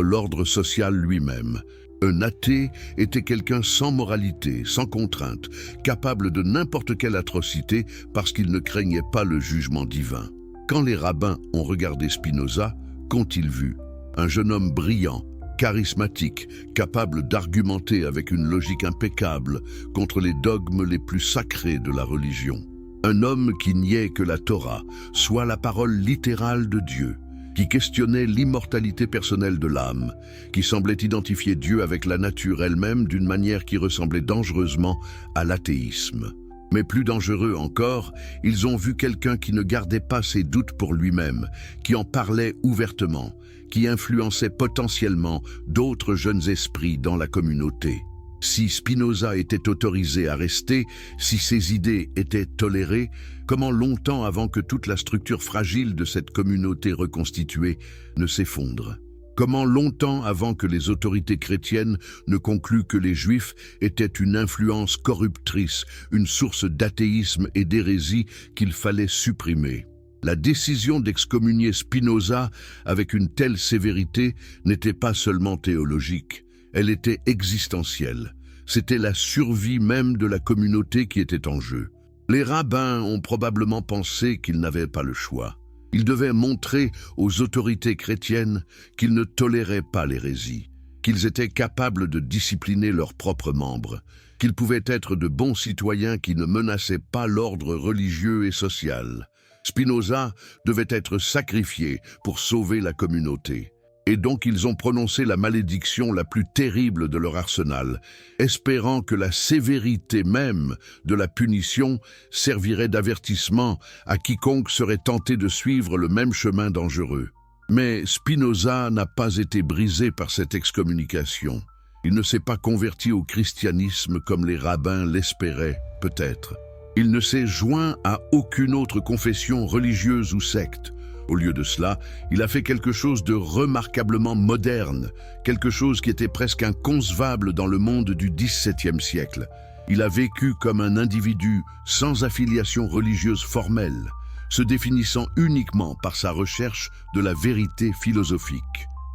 l'ordre social lui-même. Un athée était quelqu'un sans moralité, sans contrainte, capable de n'importe quelle atrocité parce qu'il ne craignait pas le jugement divin. Quand les rabbins ont regardé Spinoza, qu'ont-ils vu? Un jeune homme brillant, charismatique, capable d'argumenter avec une logique impeccable contre les dogmes les plus sacrés de la religion. Un homme qui niait que la Torah soit la parole littérale de Dieu, qui questionnait l'immortalité personnelle de l'âme, qui semblait identifier Dieu avec la nature elle-même d'une manière qui ressemblait dangereusement à l'athéisme. Mais plus dangereux encore, ils ont vu quelqu'un qui ne gardait pas ses doutes pour lui-même, qui en parlait ouvertement, qui influençait potentiellement d'autres jeunes esprits dans la communauté. Si Spinoza était autorisé à rester, si ses idées étaient tolérées, comment longtemps avant que toute la structure fragile de cette communauté reconstituée ne s'effondre? Comment longtemps avant que les autorités chrétiennes ne concluent que les Juifs étaient une influence corruptrice, une source d'athéisme et d'hérésie qu'il fallait supprimer? La décision d'excommunier Spinoza avec une telle sévérité n'était pas seulement théologique, elle était existentielle. C'était la survie même de la communauté qui était en jeu. Les rabbins ont probablement pensé qu'ils n'avaient pas le choix. Ils devaient montrer aux autorités chrétiennes qu'ils ne toléraient pas l'hérésie, qu'ils étaient capables de discipliner leurs propres membres, qu'ils pouvaient être de bons citoyens qui ne menaçaient pas l'ordre religieux et social. Spinoza devait être sacrifié pour sauver la communauté. Et donc ils ont prononcé la malédiction la plus terrible de leur arsenal, espérant que la sévérité même de la punition servirait d'avertissement à quiconque serait tenté de suivre le même chemin dangereux. Mais Spinoza n'a pas été brisé par cette excommunication. Il ne s'est pas converti au christianisme comme les rabbins l'espéraient, peut-être. Il ne s'est joint à aucune autre confession religieuse ou secte. Au lieu de cela, il a fait quelque chose de remarquablement moderne, quelque chose qui était presque inconcevable dans le monde du XVIIe siècle. Il a vécu comme un individu sans affiliation religieuse formelle, se définissant uniquement par sa recherche de la vérité philosophique.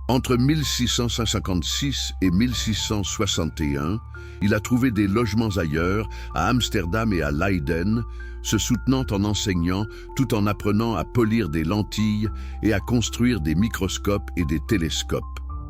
Entre 1656 et 1661, il a trouvé des logements ailleurs, à Amsterdam et à Leiden, se soutenant en enseignant tout en apprenant à polir des lentilles et à construire des microscopes et des télescopes.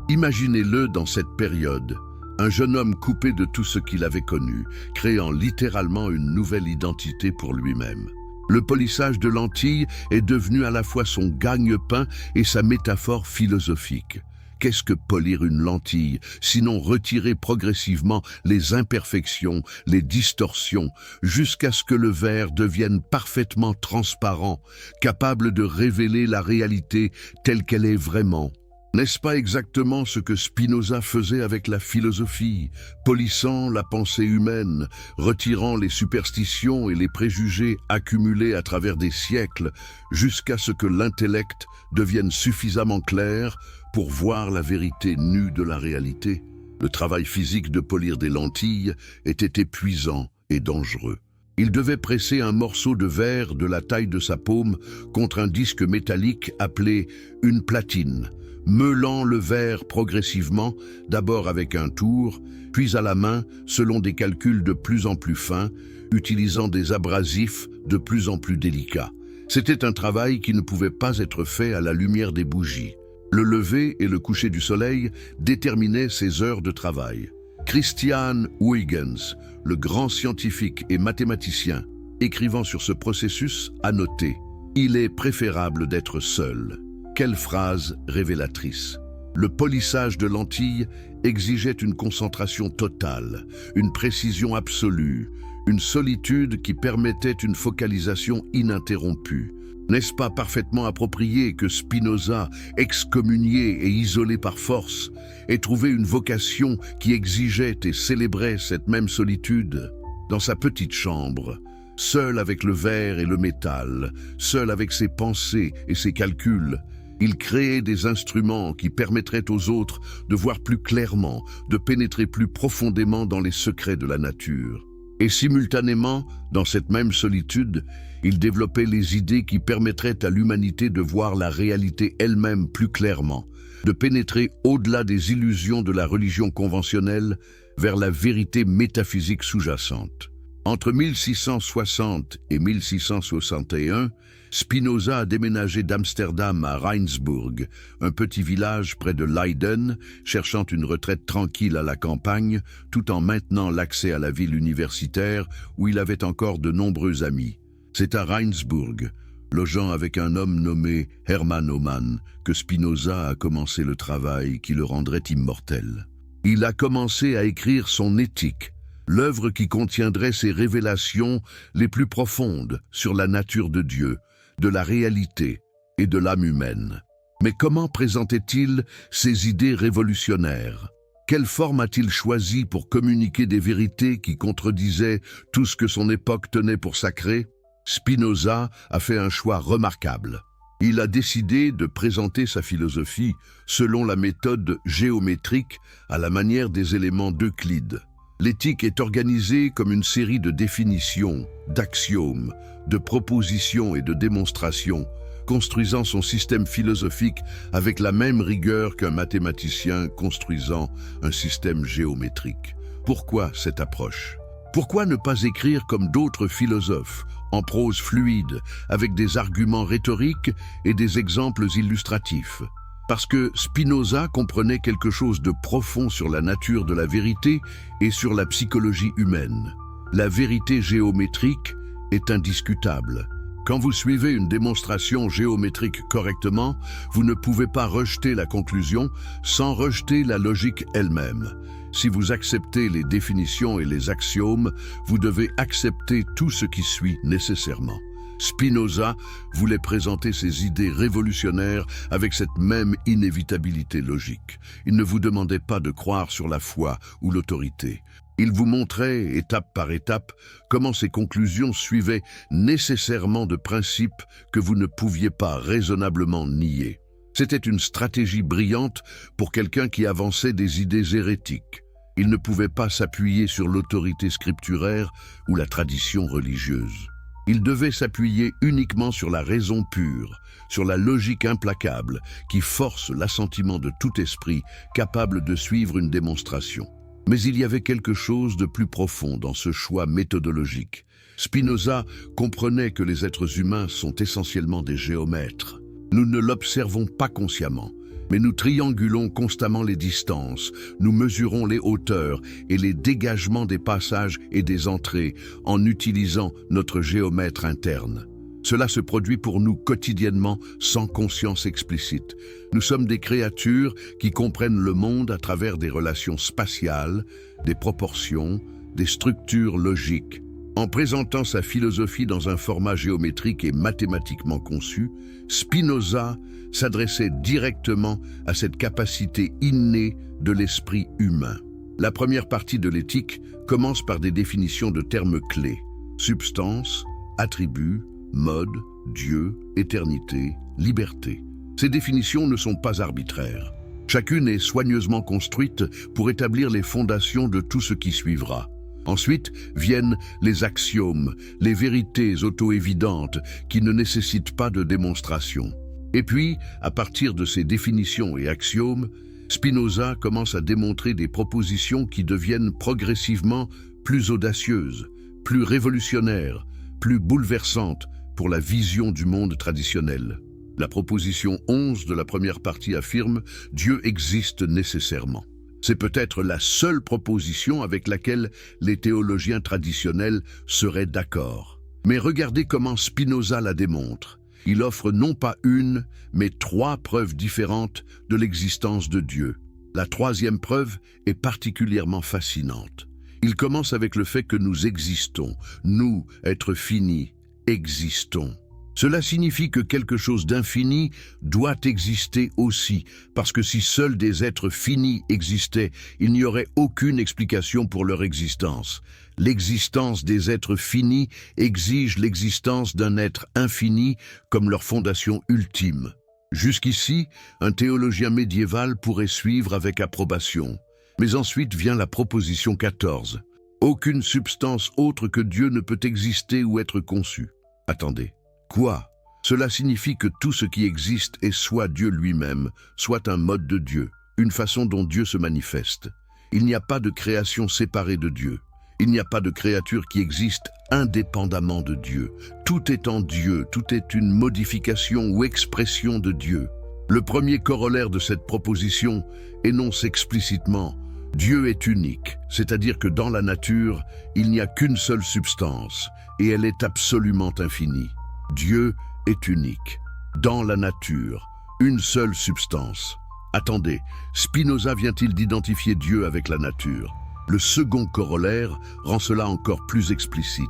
Imaginez-le dans cette période, un jeune homme coupé de tout ce qu'il avait connu, créant littéralement une nouvelle identité pour lui-même. Le polissage de lentilles est devenu à la fois son gagne-pain et sa métaphore philosophique. Qu'est-ce que polir une lentille, sinon retirer progressivement les imperfections, les distorsions, jusqu'à ce que le verre devienne parfaitement transparent, capable de révéler la réalité telle qu'elle est vraiment? N'est-ce pas exactement ce que Spinoza faisait avec la philosophie, polissant la pensée humaine, retirant les superstitions et les préjugés accumulés à travers des siècles, jusqu'à ce que l'intellect devienne suffisamment clair pour voir la vérité nue de la réalité? Le travail physique de polir des lentilles était épuisant et dangereux. Il devait presser un morceau de verre de la taille de sa paume contre un disque métallique appelé une platine, meulant le verre progressivement, d'abord avec un tour, puis à la main, selon des calculs de plus en plus fins, utilisant des abrasifs de plus en plus délicats. C'était un travail qui ne pouvait pas être fait à la lumière des bougies. Le lever et le coucher du soleil déterminaient ses heures de travail. Christian Huygens, le grand scientifique et mathématicien, écrivant sur ce processus, a noté « Il est préférable d'être seul ». Quelle phrase révélatrice! Le polissage de lentilles exigeait une concentration totale, une précision absolue, une solitude qui permettait une focalisation ininterrompue. N'est-ce pas parfaitement approprié que Spinoza, excommunié et isolé par force, ait trouvé une vocation qui exigeait et célébrait cette même solitude? Dans sa petite chambre, seul avec le verre et le métal, seul avec ses pensées et ses calculs, il créait des instruments qui permettraient aux autres de voir plus clairement, de pénétrer plus profondément dans les secrets de la nature. Et simultanément, dans cette même solitude, il développait les idées qui permettraient à l'humanité de voir la réalité elle-même plus clairement, de pénétrer au-delà des illusions de la religion conventionnelle vers la vérité métaphysique sous-jacente. Entre 1660 et 1661, Spinoza a déménagé d'Amsterdam à Rijnsburg, un petit village près de Leiden, cherchant une retraite tranquille à la campagne, tout en maintenant l'accès à la ville universitaire où il avait encore de nombreux amis. C'est à Rijnsburg, logeant avec un homme nommé Hermann Oman, que Spinoza a commencé le travail qui le rendrait immortel. Il a commencé à écrire son Éthique, l'œuvre qui contiendrait ses révélations les plus profondes sur la nature de Dieu, de la réalité et de l'âme humaine. Mais comment présentait-il ses idées révolutionnaires? Quelle forme a-t-il choisi pour communiquer des vérités qui contredisaient tout ce que son époque tenait pour sacré? Spinoza a fait un choix remarquable. Il a décidé de présenter sa philosophie selon la méthode géométrique à la manière des éléments d'Euclide. L'éthique est organisée comme une série de définitions, d'axiomes, de propositions et de démonstrations, construisant son système philosophique avec la même rigueur qu'un mathématicien construisant un système géométrique. Pourquoi cette approche? Pourquoi ne pas écrire comme d'autres philosophes, en prose fluide, avec des arguments rhétoriques et des exemples illustratifs? Parce que Spinoza comprenait quelque chose de profond sur la nature de la vérité et sur la psychologie humaine. La vérité géométrique est indiscutable. Quand vous suivez une démonstration géométrique correctement, vous ne pouvez pas rejeter la conclusion sans rejeter la logique elle-même. Si vous acceptez les définitions et les axiomes, vous devez accepter tout ce qui suit nécessairement. Spinoza voulait présenter ses idées révolutionnaires avec cette même inévitabilité logique. Il ne vous demandait pas de croire sur la foi ou l'autorité. Il vous montrait, étape par étape, comment ses conclusions suivaient nécessairement de principes que vous ne pouviez pas raisonnablement nier. C'était une stratégie brillante pour quelqu'un qui avançait des idées hérétiques. Il ne pouvait pas s'appuyer sur l'autorité scripturaire ou la tradition religieuse. Il devait s'appuyer uniquement sur la raison pure, sur la logique implacable qui force l'assentiment de tout esprit capable de suivre une démonstration. Mais il y avait quelque chose de plus profond dans ce choix méthodologique. Spinoza comprenait que les êtres humains sont essentiellement des géomètres. Nous ne l'observons pas consciemment, mais nous triangulons constamment les distances, nous mesurons les hauteurs et les dégagements des passages et des entrées en utilisant notre géomètre interne. Cela se produit pour nous quotidiennement sans conscience explicite. Nous sommes des créatures qui comprennent le monde à travers des relations spatiales, des proportions, des structures logiques. En présentant sa philosophie dans un format géométrique et mathématiquement conçu, Spinoza s'adressait directement à cette capacité innée de l'esprit humain. La première partie de l'éthique commence par des définitions de termes clés: substance, attribut, mode, Dieu, éternité, liberté. Ces définitions ne sont pas arbitraires. Chacune est soigneusement construite pour établir les fondations de tout ce qui suivra. Ensuite viennent les axiomes, les vérités auto-évidentes qui ne nécessitent pas de démonstration. Et puis, à partir de ces définitions et axiomes, Spinoza commence à démontrer des propositions qui deviennent progressivement plus audacieuses, plus révolutionnaires, plus bouleversantes pour la vision du monde traditionnel. La proposition 11 de la première partie affirme « Dieu existe nécessairement ». C'est peut-être la seule proposition avec laquelle les théologiens traditionnels seraient d'accord. Mais regardez comment Spinoza la démontre. Il offre non pas une, mais 3 preuves différentes de l'existence de Dieu. La troisième preuve est particulièrement fascinante. Il commence avec le fait que nous existons, nous, êtres finis, existons. Cela signifie que quelque chose d'infini doit exister aussi, parce que si seuls des êtres finis existaient, il n'y aurait aucune explication pour leur existence. L'existence des êtres finis exige l'existence d'un être infini comme leur fondation ultime. Jusqu'ici, un théologien médiéval pourrait suivre avec approbation. Mais ensuite vient la proposition 14. Aucune substance autre que Dieu ne peut exister ou être conçue. Attendez. Quoi? Cela signifie que tout ce qui existe est soit Dieu lui-même, soit un mode de Dieu, une façon dont Dieu se manifeste. Il n'y a pas de création séparée de Dieu. Il n'y a pas de créature qui existe indépendamment de Dieu. Tout est en Dieu, tout est une modification ou expression de Dieu. Le premier corollaire de cette proposition énonce explicitement « Dieu est unique », c'est-à-dire que dans la nature, il n'y a qu'une seule substance, et elle est absolument infinie. Dieu est unique. Dans la nature, une seule substance. Attendez, Spinoza vient-il d'identifier Dieu avec la nature? Le second corollaire rend cela encore plus explicite.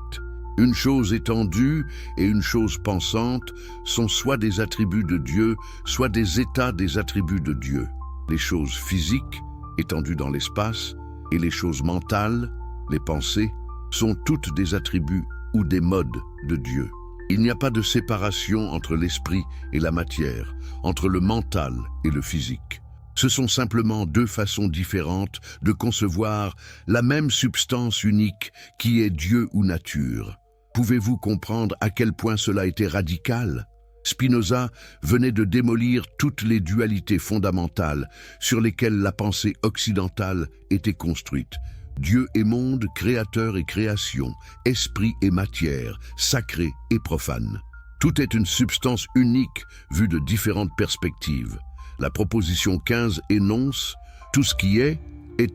Une chose étendue et une chose pensante sont soit des attributs de Dieu, soit des états des attributs de Dieu. Les choses physiques, étendues dans l'espace, et les choses mentales, les pensées, sont toutes des attributs ou des modes de Dieu. Il n'y a pas de séparation entre l'esprit et la matière, entre le mental et le physique. Ce sont simplement deux façons différentes de concevoir la même substance unique qui est Dieu ou nature. Pouvez-vous comprendre à quel point cela était radical? Spinoza venait de démolir toutes les dualités fondamentales sur lesquelles la pensée occidentale était construite. Dieu et monde, créateur et création, esprit et matière, sacré et profane. Tout est une substance unique vue de différentes perspectives. La proposition 15 énonce « Tout ce qui est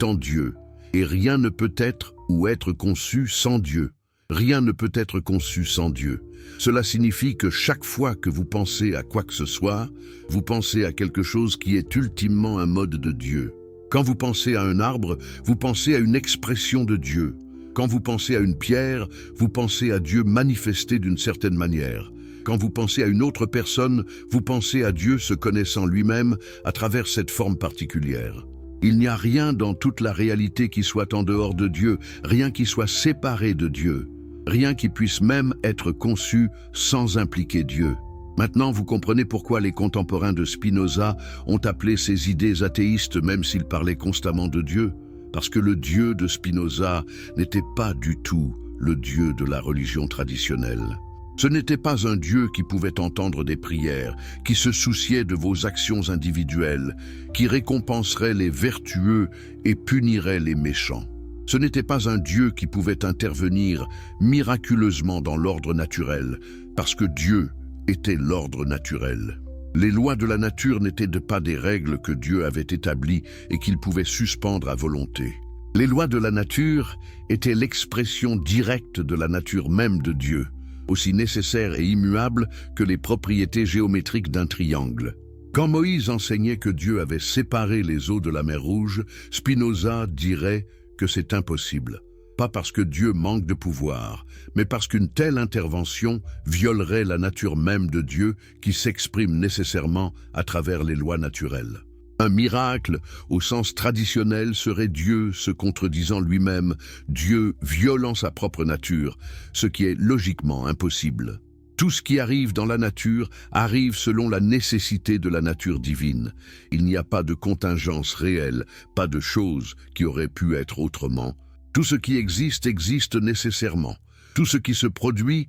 en Dieu, et rien ne peut être ou être conçu sans Dieu. Rien ne peut être conçu sans Dieu. » Cela signifie que chaque fois que vous pensez à quoi que ce soit, vous pensez à quelque chose qui est ultimement un mode de Dieu. Quand vous pensez à un arbre, vous pensez à une expression de Dieu. Quand vous pensez à une pierre, vous pensez à Dieu manifesté d'une certaine manière. Quand vous pensez à une autre personne, vous pensez à Dieu se connaissant lui-même à travers cette forme particulière. Il n'y a rien dans toute la réalité qui soit en dehors de Dieu, rien qui soit séparé de Dieu, rien qui puisse même être conçu sans impliquer Dieu. Maintenant, vous comprenez pourquoi les contemporains de Spinoza ont appelé ces idées athéistes même s'ils parlaient constamment de Dieu, parce que le Dieu de Spinoza n'était pas du tout le Dieu de la religion traditionnelle. Ce n'était pas un Dieu qui pouvait entendre des prières, qui se souciait de vos actions individuelles, qui récompenserait les vertueux et punirait les méchants. Ce n'était pas un Dieu qui pouvait intervenir miraculeusement dans l'ordre naturel, parce que Dieu était l'ordre naturel. Les lois de la nature n'étaient pas des règles que Dieu avait établies et qu'il pouvait suspendre à volonté. Les lois de la nature étaient l'expression directe de la nature même de Dieu, aussi nécessaire et immuable que les propriétés géométriques d'un triangle. Quand Moïse enseignait que Dieu avait séparé les eaux de la mer Rouge, Spinoza dirait que c'est impossible. Pas parce que Dieu manque de pouvoir, mais parce qu'une telle intervention violerait la nature même de Dieu qui s'exprime nécessairement à travers les lois naturelles. Un miracle, au sens traditionnel, serait Dieu se contredisant lui-même, Dieu violant sa propre nature, ce qui est logiquement impossible. Tout ce qui arrive dans la nature arrive selon la nécessité de la nature divine. Il n'y a pas de contingence réelle, pas de chose qui aurait pu être autrement. Tout ce qui existe existe nécessairement. Tout ce qui se produit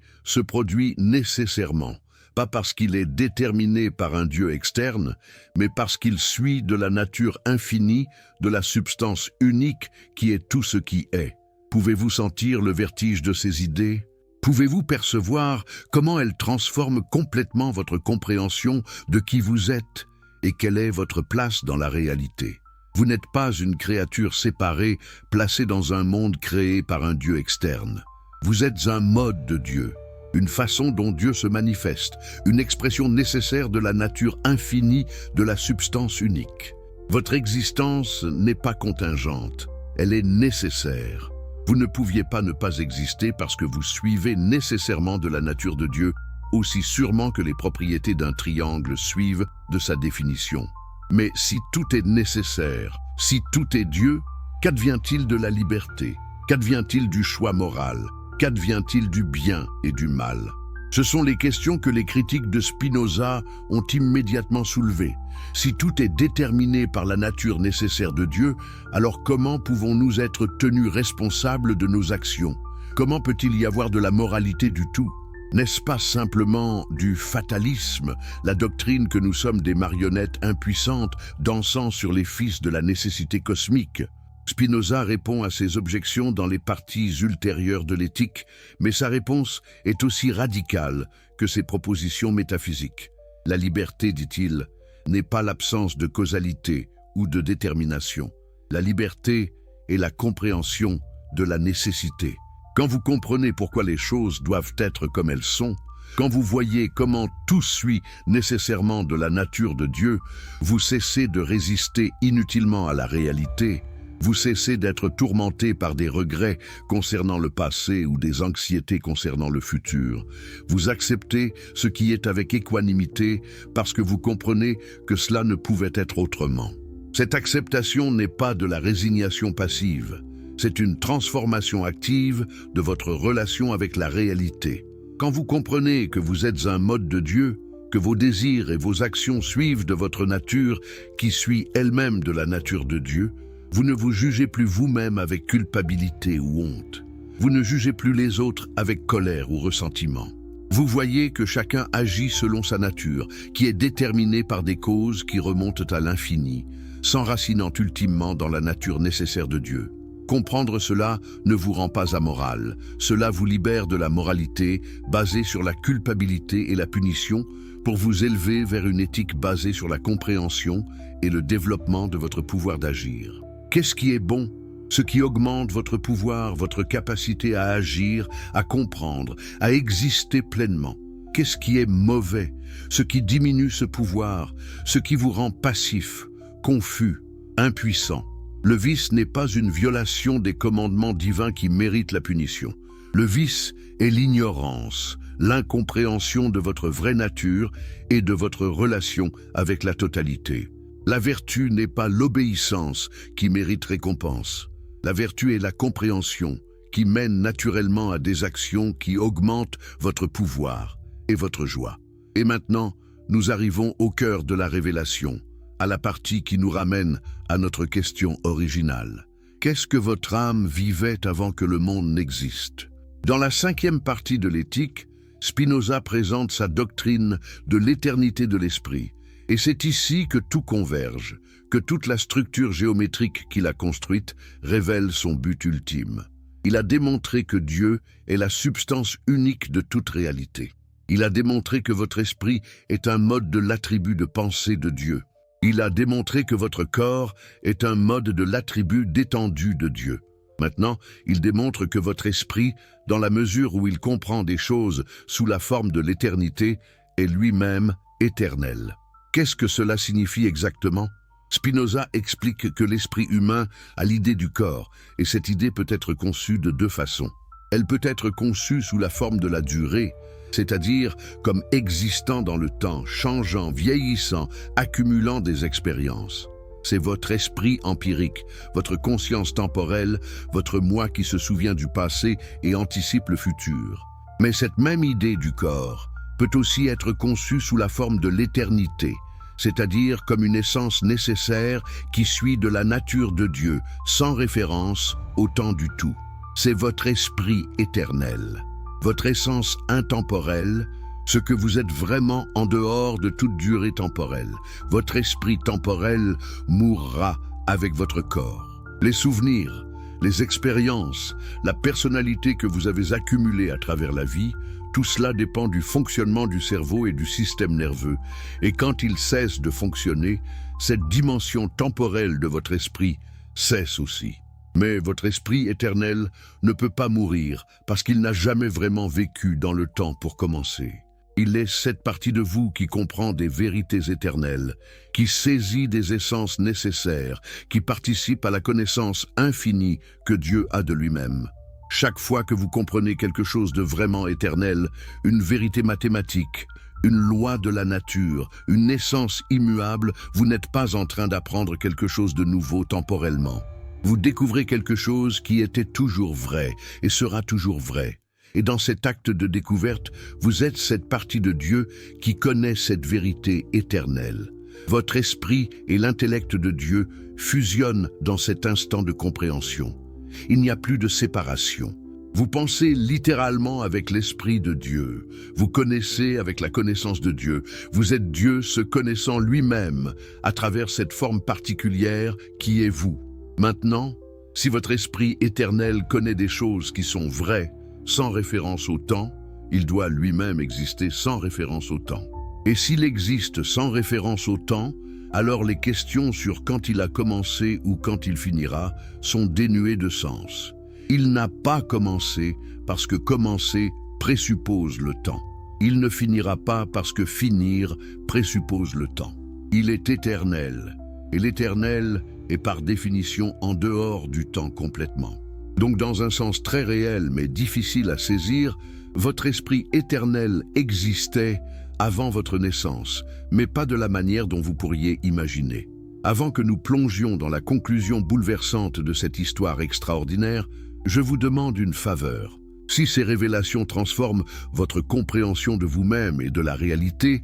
nécessairement. Pas parce qu'il est déterminé par un Dieu externe, mais parce qu'il suit de la nature infinie, de la substance unique qui est tout ce qui est. Pouvez-vous sentir le vertige de ces idées? Pouvez-vous percevoir comment elles transforment complètement votre compréhension de qui vous êtes et quelle est votre place dans la réalité? Vous n'êtes pas une créature séparée, placée dans un monde créé par un Dieu externe. Vous êtes un mode de Dieu. Une façon dont Dieu se manifeste, une expression nécessaire de la nature infinie de la substance unique. Votre existence n'est pas contingente, elle est nécessaire. Vous ne pouviez pas ne pas exister parce que vous suivez nécessairement de la nature de Dieu, aussi sûrement que les propriétés d'un triangle suivent de sa définition. Mais si tout est nécessaire, si tout est Dieu, qu'advient-il de la liberté? Qu'advient-il du choix moral? Qu'advient-il du bien et du mal? Ce sont les questions que les critiques de Spinoza ont immédiatement soulevées. Si tout est déterminé par la nature nécessaire de Dieu, alors comment pouvons-nous être tenus responsables de nos actions? Comment peut-il y avoir de la moralité du tout? N'est-ce pas simplement du fatalisme, la doctrine que nous sommes des marionnettes impuissantes dansant sur les fils de la nécessité cosmique? Spinoza répond à ces objections dans les parties ultérieures de l'éthique, mais sa réponse est aussi radicale que ses propositions métaphysiques. La liberté, dit-il, n'est pas l'absence de causalité ou de détermination. La liberté est la compréhension de la nécessité. Quand vous comprenez pourquoi les choses doivent être comme elles sont, quand vous voyez comment tout suit nécessairement de la nature de Dieu, vous cessez de résister inutilement à la réalité, vous cessez d'être tourmenté par des regrets concernant le passé ou des anxiétés concernant le futur. Vous acceptez ce qui est avec équanimité parce que vous comprenez que cela ne pouvait être autrement. Cette acceptation n'est pas de la résignation passive. C'est une transformation active de votre relation avec la réalité. Quand vous comprenez que vous êtes un mode de Dieu, que vos désirs et vos actions suivent de votre nature qui suit elle-même de la nature de Dieu, vous ne vous jugez plus vous-même avec culpabilité ou honte. Vous ne jugez plus les autres avec colère ou ressentiment. Vous voyez que chacun agit selon sa nature, qui est déterminée par des causes qui remontent à l'infini, s'enracinant ultimement dans la nature nécessaire de Dieu. Comprendre cela ne vous rend pas amoral. Cela vous libère de la moralité basée sur la culpabilité et la punition pour vous élever vers une éthique basée sur la compréhension et le développement de votre pouvoir d'agir. Qu'est-ce qui est bon? Ce qui augmente votre pouvoir, votre capacité à agir, à comprendre, à exister pleinement. Qu'est-ce qui est mauvais? Ce qui diminue ce pouvoir, ce qui vous rend passif, confus, impuissant. Le vice n'est pas une violation des commandements divins qui méritent la punition. Le vice est l'ignorance, l'incompréhension de votre vraie nature et de votre relation avec la totalité. La vertu n'est pas l'obéissance qui mérite récompense. La vertu est la compréhension qui mène naturellement à des actions qui augmentent votre pouvoir et votre joie. Et maintenant, nous arrivons au cœur de la révélation, à la partie qui nous ramène à notre question originale. Qu'est-ce que votre âme vivait avant que le monde n'existe? Dans la 5e partie de l'éthique, Spinoza présente sa doctrine de l'éternité de l'esprit. Et c'est ici que tout converge, que toute la structure géométrique qu'il a construite révèle son but ultime. Il a démontré que Dieu est la substance unique de toute réalité. Il a démontré que votre esprit est un mode de l'attribut de pensée de Dieu. Il a démontré que votre corps est un mode de l'attribut d'étendue de Dieu. Maintenant, il démontre que votre esprit, dans la mesure où il comprend des choses sous la forme de l'éternité, est lui-même éternel. Qu'est-ce que cela signifie exactement? Spinoza explique que l'esprit humain a l'idée du corps, et cette idée peut être conçue de deux façons. Elle peut être conçue sous la forme de la durée, c'est-à-dire comme existant dans le temps, changeant, vieillissant, accumulant des expériences. C'est votre esprit empirique, votre conscience temporelle, votre moi qui se souvient du passé et anticipe le futur. Mais cette même idée du corps peut aussi être conçue sous la forme de l'éternité, c'est-à-dire comme une essence nécessaire qui suit de la nature de Dieu, sans référence au temps du tout. C'est votre esprit éternel, votre essence intemporelle, ce que vous êtes vraiment en dehors de toute durée temporelle. Votre esprit temporel mourra avec votre corps. Les souvenirs, les expériences, la personnalité que vous avez accumulée à travers la vie, tout cela dépend du fonctionnement du cerveau et du système nerveux. Et quand il cesse de fonctionner, cette dimension temporelle de votre esprit cesse aussi. Mais votre esprit éternel ne peut pas mourir parce qu'il n'a jamais vraiment vécu dans le temps pour commencer. Il est cette partie de vous qui comprend des vérités éternelles, qui saisit des essences nécessaires, qui participe à la connaissance infinie que Dieu a de lui-même. Chaque fois que vous comprenez quelque chose de vraiment éternel, une vérité mathématique, une loi de la nature, une essence immuable, vous n'êtes pas en train d'apprendre quelque chose de nouveau temporellement. Vous découvrez quelque chose qui était toujours vrai et sera toujours vrai. Et dans cet acte de découverte, vous êtes cette partie de Dieu qui connaît cette vérité éternelle. Votre esprit et l'intellect de Dieu fusionnent dans cet instant de compréhension. Il n'y a plus de séparation. Vous pensez littéralement avec l'esprit de Dieu. Vous connaissez avec la connaissance de Dieu. Vous êtes Dieu se connaissant lui-même à travers cette forme particulière qui est vous. Maintenant, si votre esprit éternel connaît des choses qui sont vraies, sans référence au temps, il doit lui-même exister sans référence au temps. Et s'il existe sans référence au temps, alors les questions sur quand il a commencé ou quand il finira sont dénuées de sens. Il n'a pas commencé parce que commencer présuppose le temps. Il ne finira pas parce que finir présuppose le temps. Il est éternel, et l'éternel est par définition en dehors du temps complètement. Donc dans un sens très réel mais difficile à saisir, votre esprit éternel existait avant votre naissance, mais pas de la manière dont vous pourriez imaginer. Avant que nous plongions dans la conclusion bouleversante de cette histoire extraordinaire, je vous demande une faveur. Si ces révélations transforment votre compréhension de vous-même et de la réalité,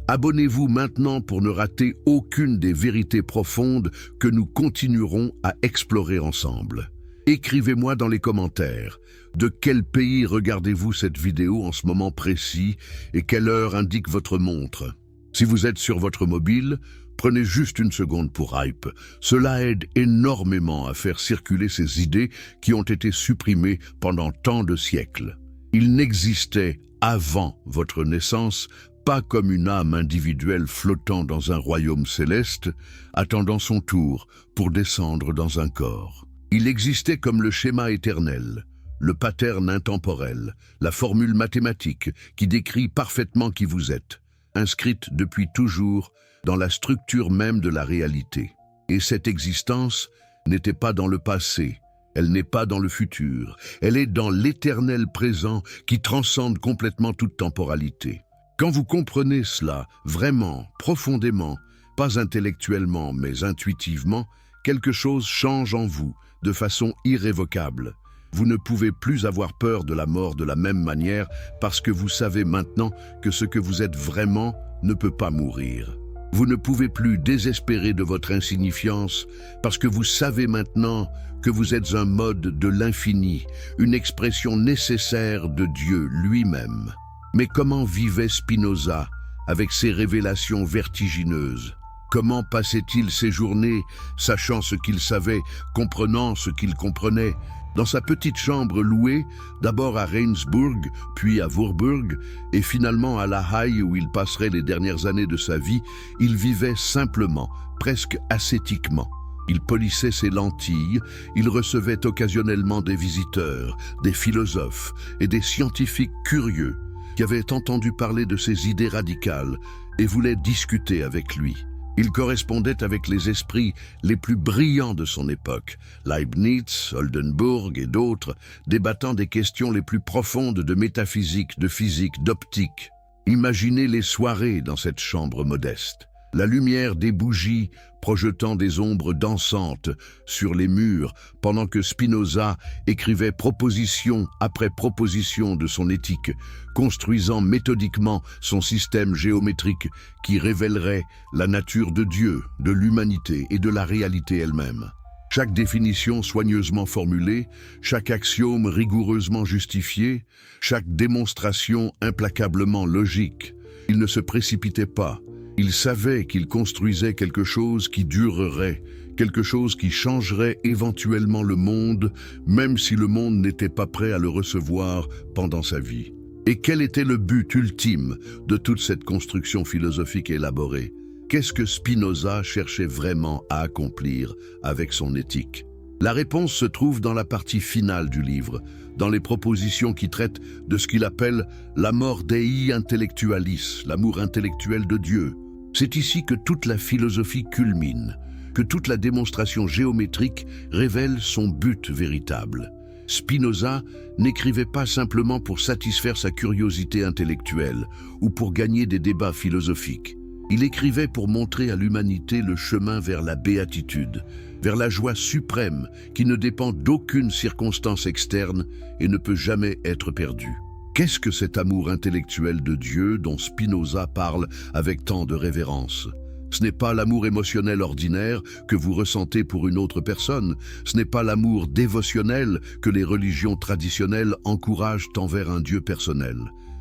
abonnez-vous maintenant pour ne rater aucune des vérités profondes que nous continuerons à explorer ensemble. Écrivez-moi dans les commentaires, de quel pays regardez-vous cette vidéo en ce moment précis et quelle heure indique votre montre. Si vous êtes sur votre mobile, prenez juste une seconde pour hype. Cela aide énormément à faire circuler ces idées qui ont été supprimées pendant tant de siècles. Il n'existait avant votre naissance pas comme une âme individuelle flottant dans un royaume céleste, attendant son tour pour descendre dans un corps. Il existait comme le schéma éternel, le pattern intemporel, la formule mathématique qui décrit parfaitement qui vous êtes, inscrite depuis toujours dans la structure même de la réalité. Et cette existence n'était pas dans le passé, elle n'est pas dans le futur, elle est dans l'éternel présent qui transcende complètement toute temporalité. Quand vous comprenez cela, vraiment, profondément, pas intellectuellement mais intuitivement, quelque chose change en vous, de façon irrévocable. Vous ne pouvez plus avoir peur de la mort de la même manière parce que vous savez maintenant que ce que vous êtes vraiment ne peut pas mourir. Vous ne pouvez plus désespérer de votre insignifiance parce que vous savez maintenant que vous êtes un mode de l'infini, une expression nécessaire de Dieu lui-même. Mais comment vivait Spinoza avec ses révélations vertigineuses? Comment passait-il ses journées, sachant ce qu'il savait, comprenant ce qu'il comprenait? Dans sa petite chambre louée, d'abord à Regensburg, puis à Warburg, et finalement à La Haye où il passerait les dernières années de sa vie, il vivait simplement, presque ascétiquement. Il polissait ses lentilles, il recevait occasionnellement des visiteurs, des philosophes et des scientifiques curieux qui avaient entendu parler de ses idées radicales et voulaient discuter avec lui. Il correspondait avec les esprits les plus brillants de son époque, Leibniz, Oldenburg et d'autres, débattant des questions les plus profondes de métaphysique, de physique, d'optique. Imaginez les soirées dans cette chambre modeste. La lumière des bougies projetant des ombres dansantes sur les murs pendant que Spinoza écrivait proposition après proposition de son éthique, construisant méthodiquement son système géométrique qui révélerait la nature de Dieu, de l'humanité et de la réalité elle-même. Chaque définition soigneusement formulée, chaque axiome rigoureusement justifié, chaque démonstration implacablement logique. Il ne se précipitait pas. Il savait qu'il construisait quelque chose qui durerait, quelque chose qui changerait éventuellement le monde, même si le monde n'était pas prêt à le recevoir pendant sa vie. Et quel était le but ultime de toute cette construction philosophique élaborée? Qu'est-ce que Spinoza cherchait vraiment à accomplir avec son éthique? La réponse se trouve dans la partie finale du livre, dans les propositions qui traitent de ce qu'il appelle l'amor Dei intellectualis, l'amour intellectuel de Dieu. C'est ici que toute la philosophie culmine, que toute la démonstration géométrique révèle son but véritable. Spinoza n'écrivait pas simplement pour satisfaire sa curiosité intellectuelle ou pour gagner des débats philosophiques. Il écrivait pour montrer à l'humanité le chemin vers la béatitude, vers la joie suprême qui ne dépend d'aucune circonstance externe et ne peut jamais être perdue. Qu'est-ce que cet amour intellectuel de Dieu dont Spinoza parle avec tant de révérence ? Ce n'est pas l'amour émotionnel ordinaire que vous ressentez pour une autre personne, ce n'est pas l'amour dévotionnel que les religions traditionnelles encouragent envers un Dieu personnel.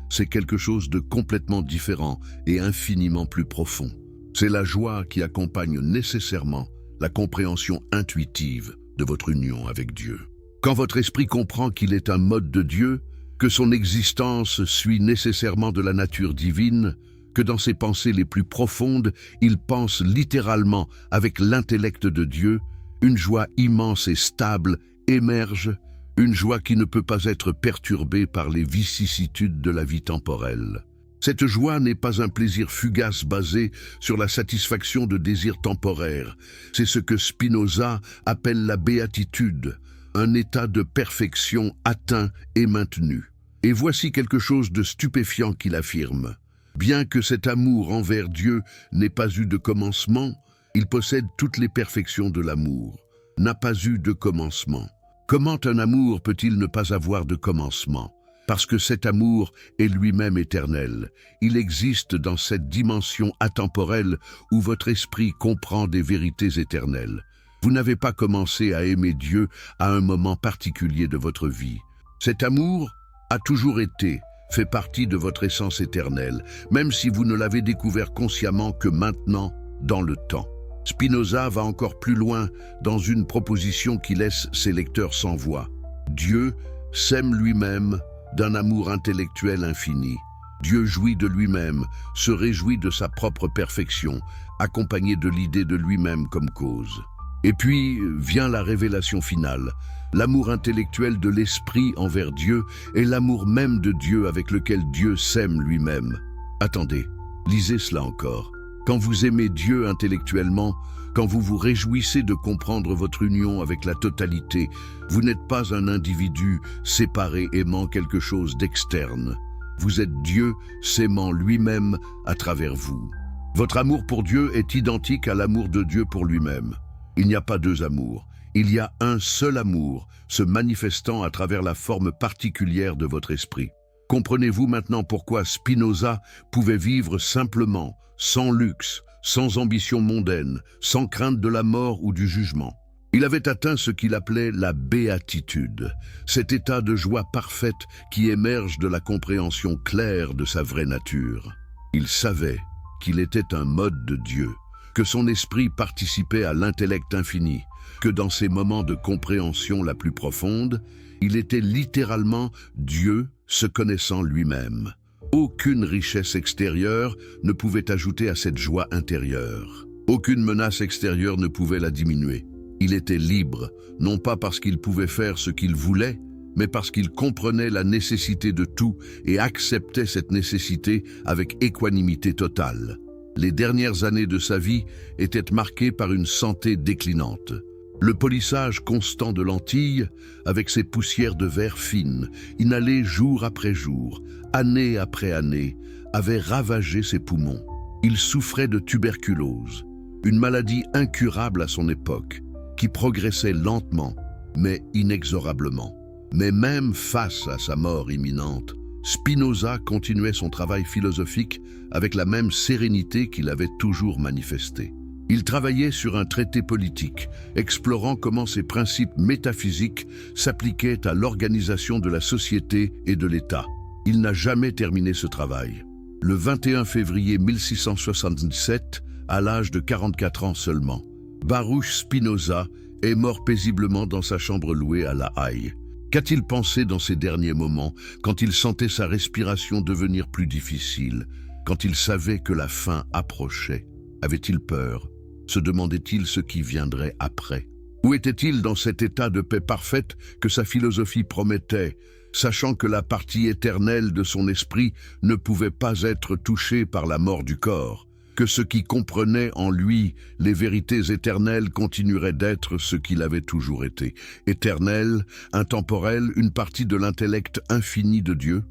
C'est quelque chose de complètement différent et infiniment plus profond. C'est la joie qui accompagne nécessairement la compréhension intuitive de votre union avec Dieu. Quand votre esprit comprend qu'il est un mode de Dieu, que son existence suit nécessairement de la nature divine, que dans ses pensées les plus profondes, il pense littéralement avec l'intellect de Dieu, une joie immense et stable émerge, une joie qui ne peut pas être perturbée par les vicissitudes de la vie temporelle. Cette joie n'est pas un plaisir fugace basé sur la satisfaction de désirs temporaires. C'est ce que Spinoza appelle la béatitude, un état de perfection atteint et maintenu. Et voici quelque chose de stupéfiant qu'il affirme. Bien que cet amour envers Dieu n'ait pas eu de commencement, il possède toutes les perfections de l'amour, n'a pas eu de commencement. Comment un amour peut-il ne pas avoir de commencement ? Parce que cet amour est lui-même éternel. Il existe dans cette dimension atemporelle où votre esprit comprend des vérités éternelles. Vous n'avez pas commencé à aimer Dieu à un moment particulier de votre vie. Cet amour a toujours été, fait partie de votre essence éternelle, même si vous ne l'avez découvert consciemment que maintenant, dans le temps. Spinoza va encore plus loin dans une proposition qui laisse ses lecteurs sans voix. Dieu s'aime lui-même d'un amour intellectuel infini. Dieu jouit de lui-même, se réjouit de sa propre perfection, accompagné de l'idée de lui-même comme cause. Et puis vient la révélation finale, l'amour intellectuel de l'esprit envers Dieu et l'amour même de Dieu avec lequel Dieu s'aime lui-même. Attendez, lisez cela encore. Quand vous aimez Dieu intellectuellement, quand vous vous réjouissez de comprendre votre union avec la totalité, vous n'êtes pas un individu séparé aimant quelque chose d'externe. Vous êtes Dieu s'aimant lui-même à travers vous. Votre amour pour Dieu est identique à l'amour de Dieu pour lui-même. Il n'y a pas deux amours. Il y a un seul amour, se manifestant à travers la forme particulière de votre esprit. Comprenez-vous maintenant pourquoi Spinoza pouvait vivre simplement, sans luxe, sans ambition mondaine, sans crainte de la mort ou du jugement. Il avait atteint ce qu'il appelait la béatitude, cet état de joie parfaite qui émerge de la compréhension claire de sa vraie nature. Il savait qu'il était un mode de Dieu, que son esprit participait à l'intellect infini, que dans ses moments de compréhension la plus profonde, il était littéralement Dieu se connaissant lui-même. Aucune richesse extérieure ne pouvait ajouter à cette joie intérieure. Aucune menace extérieure ne pouvait la diminuer. Il était libre, non pas parce qu'il pouvait faire ce qu'il voulait, mais parce qu'il comprenait la nécessité de tout et acceptait cette nécessité avec équanimité totale. Les dernières années de sa vie étaient marquées par une santé déclinante. Le polissage constant de lentilles, avec ses poussières de verre fines, inhalées jour après jour, année après année, avait ravagé ses poumons. Il souffrait de tuberculose, une maladie incurable à son époque, qui progressait lentement, mais inexorablement. Mais même face à sa mort imminente, Spinoza continuait son travail philosophique avec la même sérénité qu'il avait toujours manifestée. Il travaillait sur un traité politique, explorant comment ces principes métaphysiques s'appliquaient à l'organisation de la société et de l'État. Il n'a jamais terminé ce travail. Le 21 février 1677, à l'âge de 44 ans seulement, Baruch Spinoza est mort paisiblement dans sa chambre louée à La Haye. Qu'a-t-il pensé dans ces derniers moments, quand il sentait sa respiration devenir plus difficile, quand il savait que la fin approchait? Avait-il peur? Se demandait-il ce qui viendrait après? Où était-il dans cet état de paix parfaite que sa philosophie promettait, sachant que la partie éternelle de son esprit ne pouvait pas être touchée par la mort du corps, que ce qui comprenait en lui les vérités éternelles continuerait d'être ce qu'il avait toujours été, éternel, intemporel, une partie de l'intellect infini de Dieu?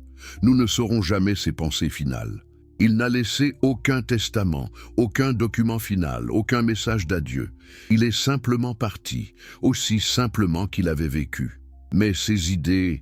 Nous ne saurons jamais ses pensées finales. Il n'a laissé aucun testament, aucun document final, aucun message d'adieu. Il est simplement parti, aussi simplement qu'il avait vécu. Mais ses idées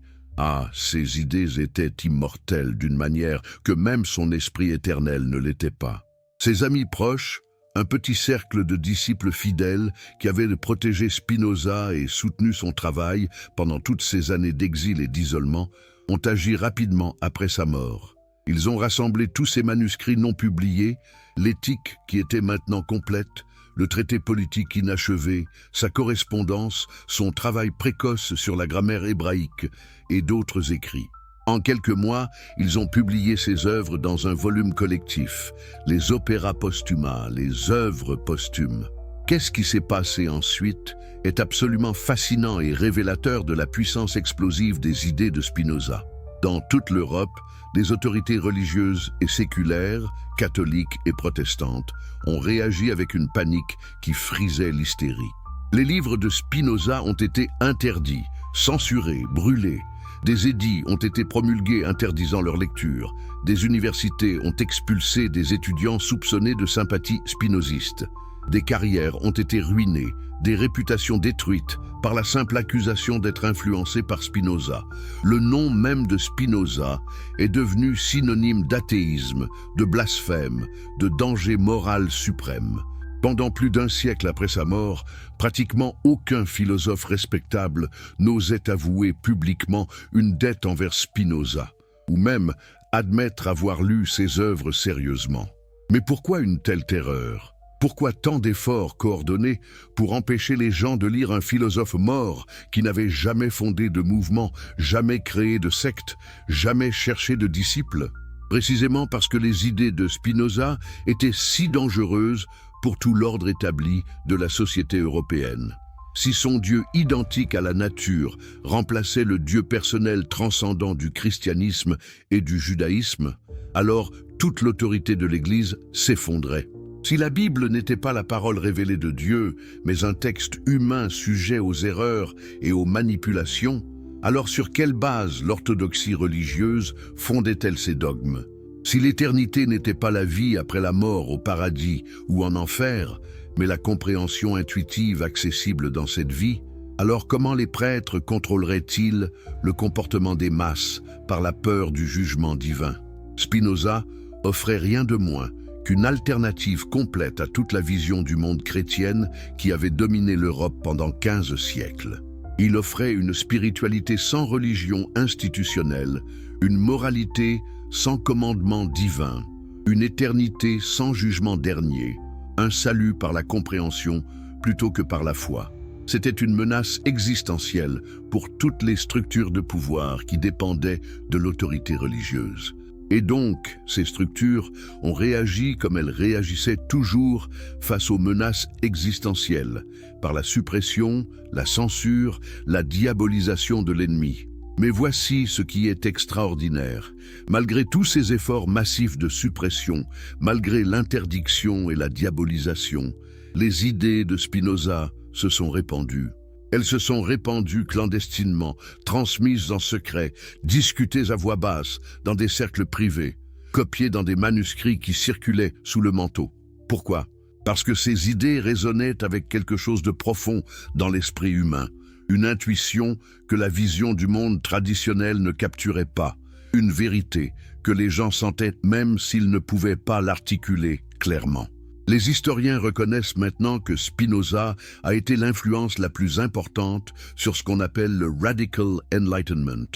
étaient immortelles d'une manière que même son esprit éternel ne l'était pas. Ses amis proches, un petit cercle de disciples fidèles qui avaient protégé Spinoza et soutenu son travail pendant toutes ces années d'exil et d'isolement, ont agi rapidement après sa mort. Ils ont rassemblé tous ses manuscrits non publiés, l'éthique qui était maintenant complète, le traité politique inachevé, sa correspondance, son travail précoce sur la grammaire hébraïque et d'autres écrits. En quelques mois, ils ont publié ces œuvres dans un volume collectif, les Opera Postuma, les œuvres posthumes. Qu'est-ce qui s'est passé ensuite est absolument fascinant et révélateur de la puissance explosive des idées de Spinoza. Dans toute l'Europe, des autorités religieuses et séculaires, catholiques et protestantes, ont réagi avec une panique qui frisait l'hystérie. Les livres de Spinoza ont été interdits, censurés, brûlés. Des édits ont été promulgués interdisant leur lecture. Des universités ont expulsé des étudiants soupçonnés de sympathie spinoziste. Des carrières ont été ruinées, des réputations détruites par la simple accusation d'être influencés par Spinoza. Le nom même de Spinoza est devenu synonyme d'athéisme, de blasphème, de danger moral suprême. Pendant plus d'un siècle après sa mort, pratiquement aucun philosophe respectable n'osait avouer publiquement une dette envers Spinoza, ou même admettre avoir lu ses œuvres sérieusement. Mais pourquoi une telle terreur ? Pourquoi tant d'efforts coordonnés pour empêcher les gens de lire un philosophe mort qui n'avait jamais fondé de mouvement, jamais créé de secte, jamais cherché de disciples? Précisément parce que les idées de Spinoza étaient si dangereuses pour tout l'ordre établi de la société européenne. Si son Dieu identique à la nature remplaçait le Dieu personnel transcendant du christianisme et du judaïsme, alors toute l'autorité de l'Église s'effondrait. Si la Bible n'était pas la parole révélée de Dieu, mais un texte humain sujet aux erreurs et aux manipulations, alors sur quelle base l'orthodoxie religieuse fondait-elle ses dogmes? Si l'éternité n'était pas la vie après la mort au paradis ou en enfer, mais la compréhension intuitive accessible dans cette vie, alors comment les prêtres contrôleraient-ils le comportement des masses par la peur du jugement divin? Spinoza offrait rien de moins qu'une alternative complète à toute la vision du monde chrétienne qui avait dominé l'Europe pendant 15 siècles. Il offrait une spiritualité sans religion institutionnelle, une moralité sans commandement divin, une éternité sans jugement dernier, un salut par la compréhension plutôt que par la foi. C'était une menace existentielle pour toutes les structures de pouvoir qui dépendaient de l'autorité religieuse. Et donc, ces structures ont réagi comme elles réagissaient toujours face aux menaces existentielles, par la suppression, la censure, la diabolisation de l'ennemi. Mais voici ce qui est extraordinaire. Malgré tous ces efforts massifs de suppression, malgré l'interdiction et la diabolisation, les idées de Spinoza se sont répandues. Elles se sont répandues clandestinement, transmises en secret, discutées à voix basse dans des cercles privés, copiées dans des manuscrits qui circulaient sous le manteau. Pourquoi? Parce que ces idées résonnaient avec quelque chose de profond dans l'esprit humain, une intuition que la vision du monde traditionnel ne capturait pas, une vérité que les gens sentaient même s'ils ne pouvaient pas l'articuler clairement. Les historiens reconnaissent maintenant que Spinoza a été l'influence la plus importante sur ce qu'on appelle le Radical Enlightenment,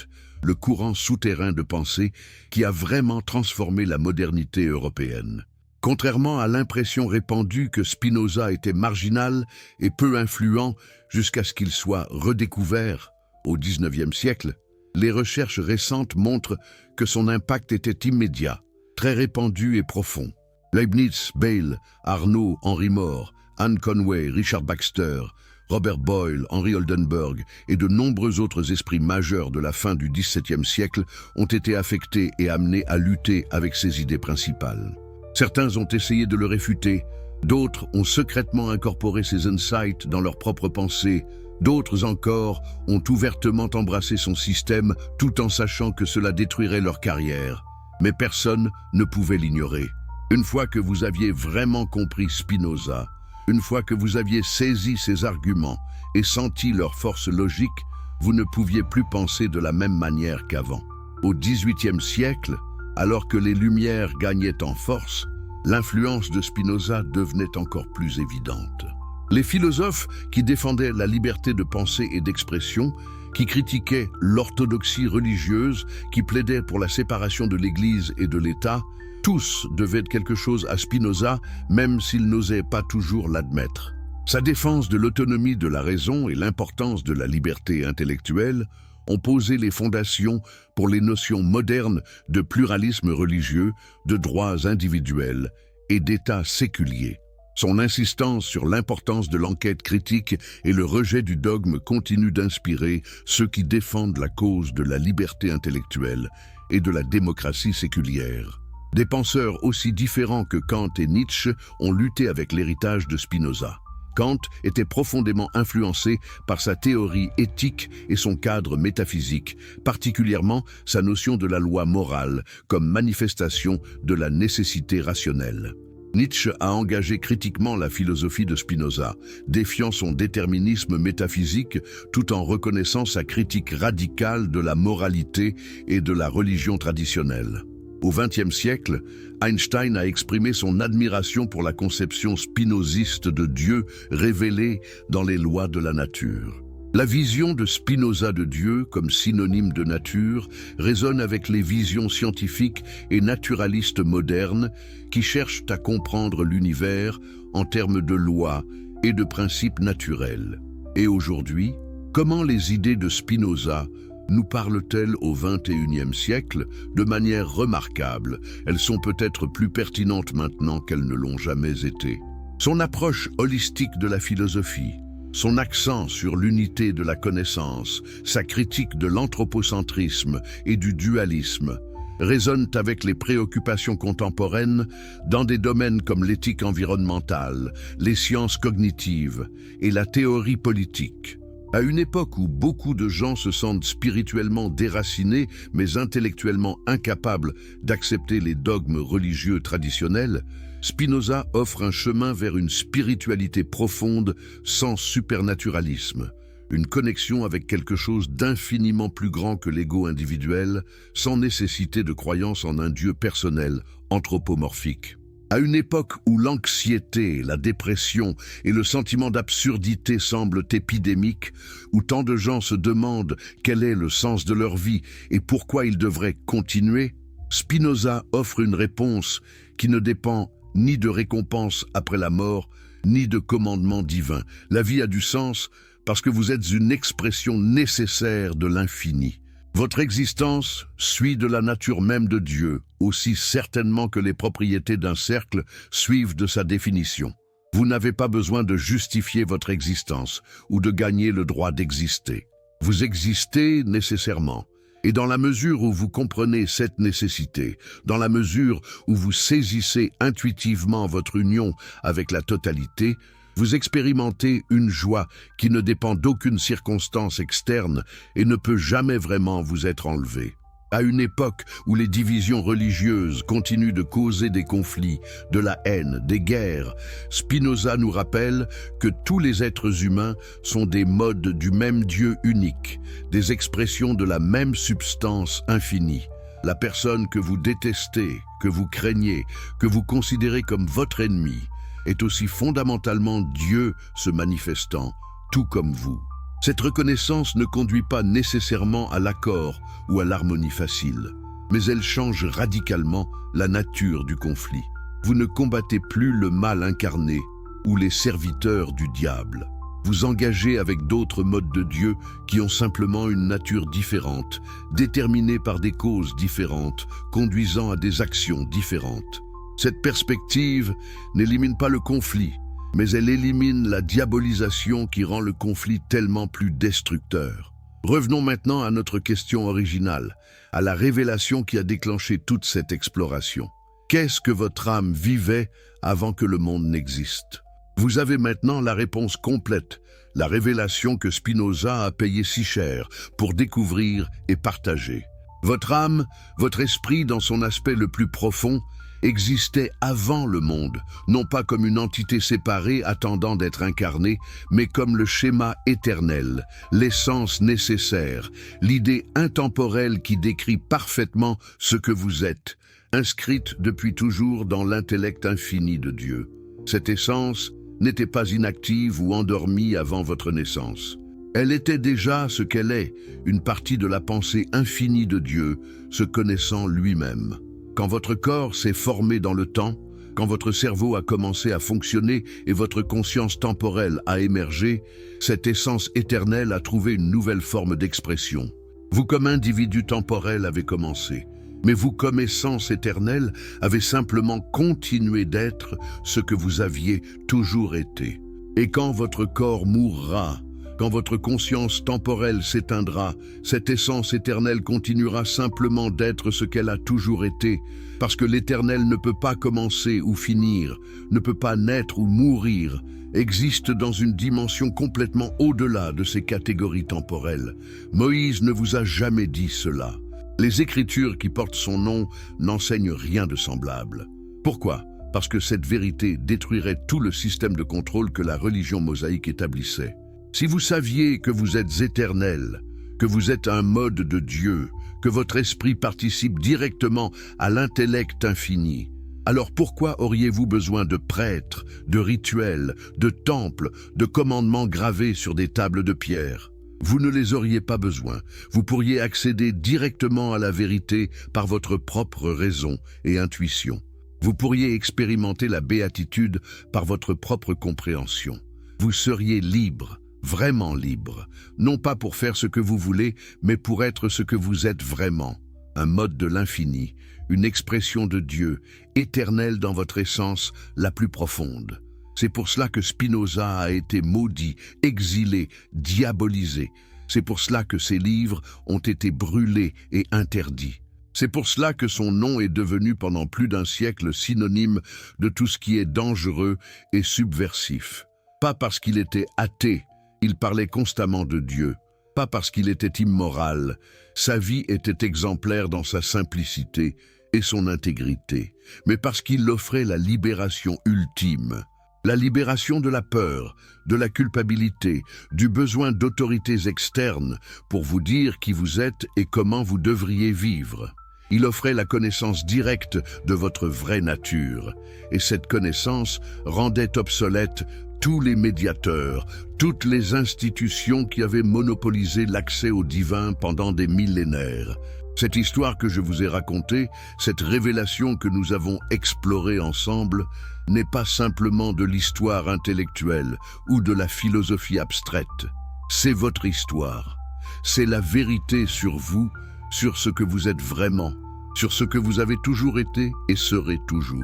le courant souterrain de pensée qui a vraiment transformé la modernité européenne. Contrairement à l'impression répandue que Spinoza était marginal et peu influent jusqu'à ce qu'il soit redécouvert au XIXe siècle, les recherches récentes montrent que son impact était immédiat, très répandu et profond. Leibniz, Bayle, Arnaud, Henry More, Anne Conway, Richard Baxter Robert Boyle, Henry Oldenburg et de nombreux autres esprits majeurs de la fin du XVIIe siècle ont été affectés et amenés à lutter avec ces idées principales. Certains ont essayé de le réfuter, d'autres ont secrètement incorporé ces insights dans leurs propres pensées, d'autres encore ont ouvertement embrassé son système tout en sachant que cela détruirait leur carrière. Mais personne ne pouvait l'ignorer. Une fois que vous aviez vraiment compris Spinoza, une fois que vous aviez saisi ses arguments et senti leur force logique, vous ne pouviez plus penser de la même manière qu'avant. Au XVIIIe siècle, alors que les Lumières gagnaient en force, l'influence de Spinoza devenait encore plus évidente. Les philosophes qui défendaient la liberté de pensée et d'expression, qui critiquaient l'orthodoxie religieuse, qui plaidaient pour la séparation de l'Église et de l'État, tous devaient quelque chose à Spinoza, même s'ils n'osaient pas toujours l'admettre. Sa défense de l'autonomie de la raison et l'importance de la liberté intellectuelle ont posé les fondations pour les notions modernes de pluralisme religieux, de droits individuels et d'État séculier. Son insistance sur l'importance de l'enquête critique et le rejet du dogme continuent d'inspirer ceux qui défendent la cause de la liberté intellectuelle et de la démocratie séculière. Des penseurs aussi différents que Kant et Nietzsche ont lutté avec l'héritage de Spinoza. Kant était profondément influencé par sa théorie éthique et son cadre métaphysique, particulièrement sa notion de la loi morale comme manifestation de la nécessité rationnelle. Nietzsche a engagé critiquement la philosophie de Spinoza, défiant son déterminisme métaphysique tout en reconnaissant sa critique radicale de la moralité et de la religion traditionnelle. Au XXe siècle, Einstein a exprimé son admiration pour la conception spinoziste de Dieu révélée dans les lois de la nature. La vision de Spinoza de Dieu comme synonyme de nature résonne avec les visions scientifiques et naturalistes modernes qui cherchent à comprendre l'univers en termes de lois et de principes naturels. Et aujourd'hui, comment les idées de Spinoza nous parlent-elles au XXIe siècle de manière remarquable? Elles sont peut-être plus pertinentes maintenant qu'elles ne l'ont jamais été. Son approche holistique de la philosophie, son accent sur l'unité de la connaissance, sa critique de l'anthropocentrisme et du dualisme résonnent avec les préoccupations contemporaines dans des domaines comme l'éthique environnementale, les sciences cognitives et la théorie politique. À une époque où beaucoup de gens se sentent spirituellement déracinés mais intellectuellement incapables d'accepter les dogmes religieux traditionnels, Spinoza offre un chemin vers une spiritualité profonde sans supernaturalisme, une connexion avec quelque chose d'infiniment plus grand que l'ego individuel, sans nécessité de croyance en un Dieu personnel, anthropomorphique. À une époque où l'anxiété, la dépression et le sentiment d'absurdité semblent épidémiques, où tant de gens se demandent quel est le sens de leur vie et pourquoi ils devraient continuer, Spinoza offre une réponse qui ne dépend ni de récompense après la mort, ni de commandement divin. La vie a du sens parce que vous êtes une expression nécessaire de l'infini. Votre existence suit de la nature même de Dieu, aussi certainement que les propriétés d'un cercle suivent de sa définition. Vous n'avez pas besoin de justifier votre existence ou de gagner le droit d'exister. Vous existez nécessairement. Et dans la mesure où vous comprenez cette nécessité, dans la mesure où vous saisissez intuitivement votre union avec la totalité, vous expérimentez une joie qui ne dépend d'aucune circonstance externe et ne peut jamais vraiment vous être enlevée. À une époque où les divisions religieuses continuent de causer des conflits, de la haine, des guerres, Spinoza nous rappelle que tous les êtres humains sont des modes du même Dieu unique, des expressions de la même substance infinie. La personne que vous détestez, que vous craignez, que vous considérez comme votre ennemi, est aussi fondamentalement Dieu se manifestant, tout comme vous. Cette reconnaissance ne conduit pas nécessairement à l'accord ou à l'harmonie facile, mais elle change radicalement la nature du conflit. Vous ne combattez plus le mal incarné ou les serviteurs du diable. Vous engagez avec d'autres modes de Dieu qui ont simplement une nature différente, déterminée par des causes différentes, conduisant à des actions différentes. Cette perspective n'élimine pas le conflit, mais elle élimine la diabolisation qui rend le conflit tellement plus destructeur. Revenons maintenant à notre question originale, à la révélation qui a déclenché toute cette exploration. Qu'est-ce que votre âme vivait avant que le monde n'existe? Vous avez maintenant la réponse complète, la révélation que Spinoza a payée si cher pour découvrir et partager. Votre âme, votre esprit dans son aspect le plus profond, existait avant le monde, non pas comme une entité séparée attendant d'être incarnée, mais comme le schéma éternel, l'essence nécessaire, l'idée intemporelle qui décrit parfaitement ce que vous êtes, inscrite depuis toujours dans l'intellect infini de Dieu. Cette essence n'était pas inactive ou endormie avant votre naissance. Elle était déjà ce qu'elle est, une partie de la pensée infinie de Dieu, se connaissant lui-même. Quand votre corps s'est formé dans le temps, quand votre cerveau a commencé à fonctionner et votre conscience temporelle a émergé, cette essence éternelle a trouvé une nouvelle forme d'expression. Vous comme individu temporel avez commencé, mais vous comme essence éternelle avez simplement continué d'être ce que vous aviez toujours été. Et quand votre corps mourra, quand votre conscience temporelle s'éteindra, cette essence éternelle continuera simplement d'être ce qu'elle a toujours été, parce que l'éternel ne peut pas commencer ou finir, ne peut pas naître ou mourir, existe dans une dimension complètement au-delà de ces catégories temporelles. Moïse ne vous a jamais dit cela. Les Écritures qui portent son nom n'enseignent rien de semblable. Pourquoi ? Parce que cette vérité détruirait tout le système de contrôle que la religion mosaïque établissait. Si vous saviez que vous êtes éternel, que vous êtes un mode de Dieu, que votre esprit participe directement à l'intellect infini, alors pourquoi auriez-vous besoin de prêtres, de rituels, de temples, de commandements gravés sur des tables de pierre? Vous ne les auriez pas besoin. Vous pourriez accéder directement à la vérité par votre propre raison et intuition. Vous pourriez expérimenter la béatitude par votre propre compréhension. Vous seriez libre. Vraiment libre, non pas pour faire ce que vous voulez, mais pour être ce que vous êtes vraiment, un mode de l'infini, une expression de Dieu, éternelle dans votre essence la plus profonde. C'est pour cela que Spinoza a été maudit, exilé, diabolisé. C'est pour cela que ses livres ont été brûlés et interdits. C'est pour cela que son nom est devenu pendant plus d'un siècle synonyme de tout ce qui est dangereux et subversif. Pas parce qu'il était athée, il parlait constamment de Dieu, pas parce qu'il était immoral. Sa vie était exemplaire dans sa simplicité et son intégrité, mais parce qu'il offrait la libération ultime. La libération de la peur, de la culpabilité, du besoin d'autorités externes pour vous dire qui vous êtes et comment vous devriez vivre. Il offrait la connaissance directe de votre vraie nature, et cette connaissance rendait obsolète tous les médiateurs, toutes les institutions qui avaient monopolisé l'accès au divin pendant des millénaires. Cette histoire que je vous ai racontée, cette révélation que nous avons explorée ensemble, n'est pas simplement de l'histoire intellectuelle ou de la philosophie abstraite. C'est votre histoire. C'est la vérité sur vous, sur ce que vous êtes vraiment, sur ce que vous avez toujours été et serez toujours.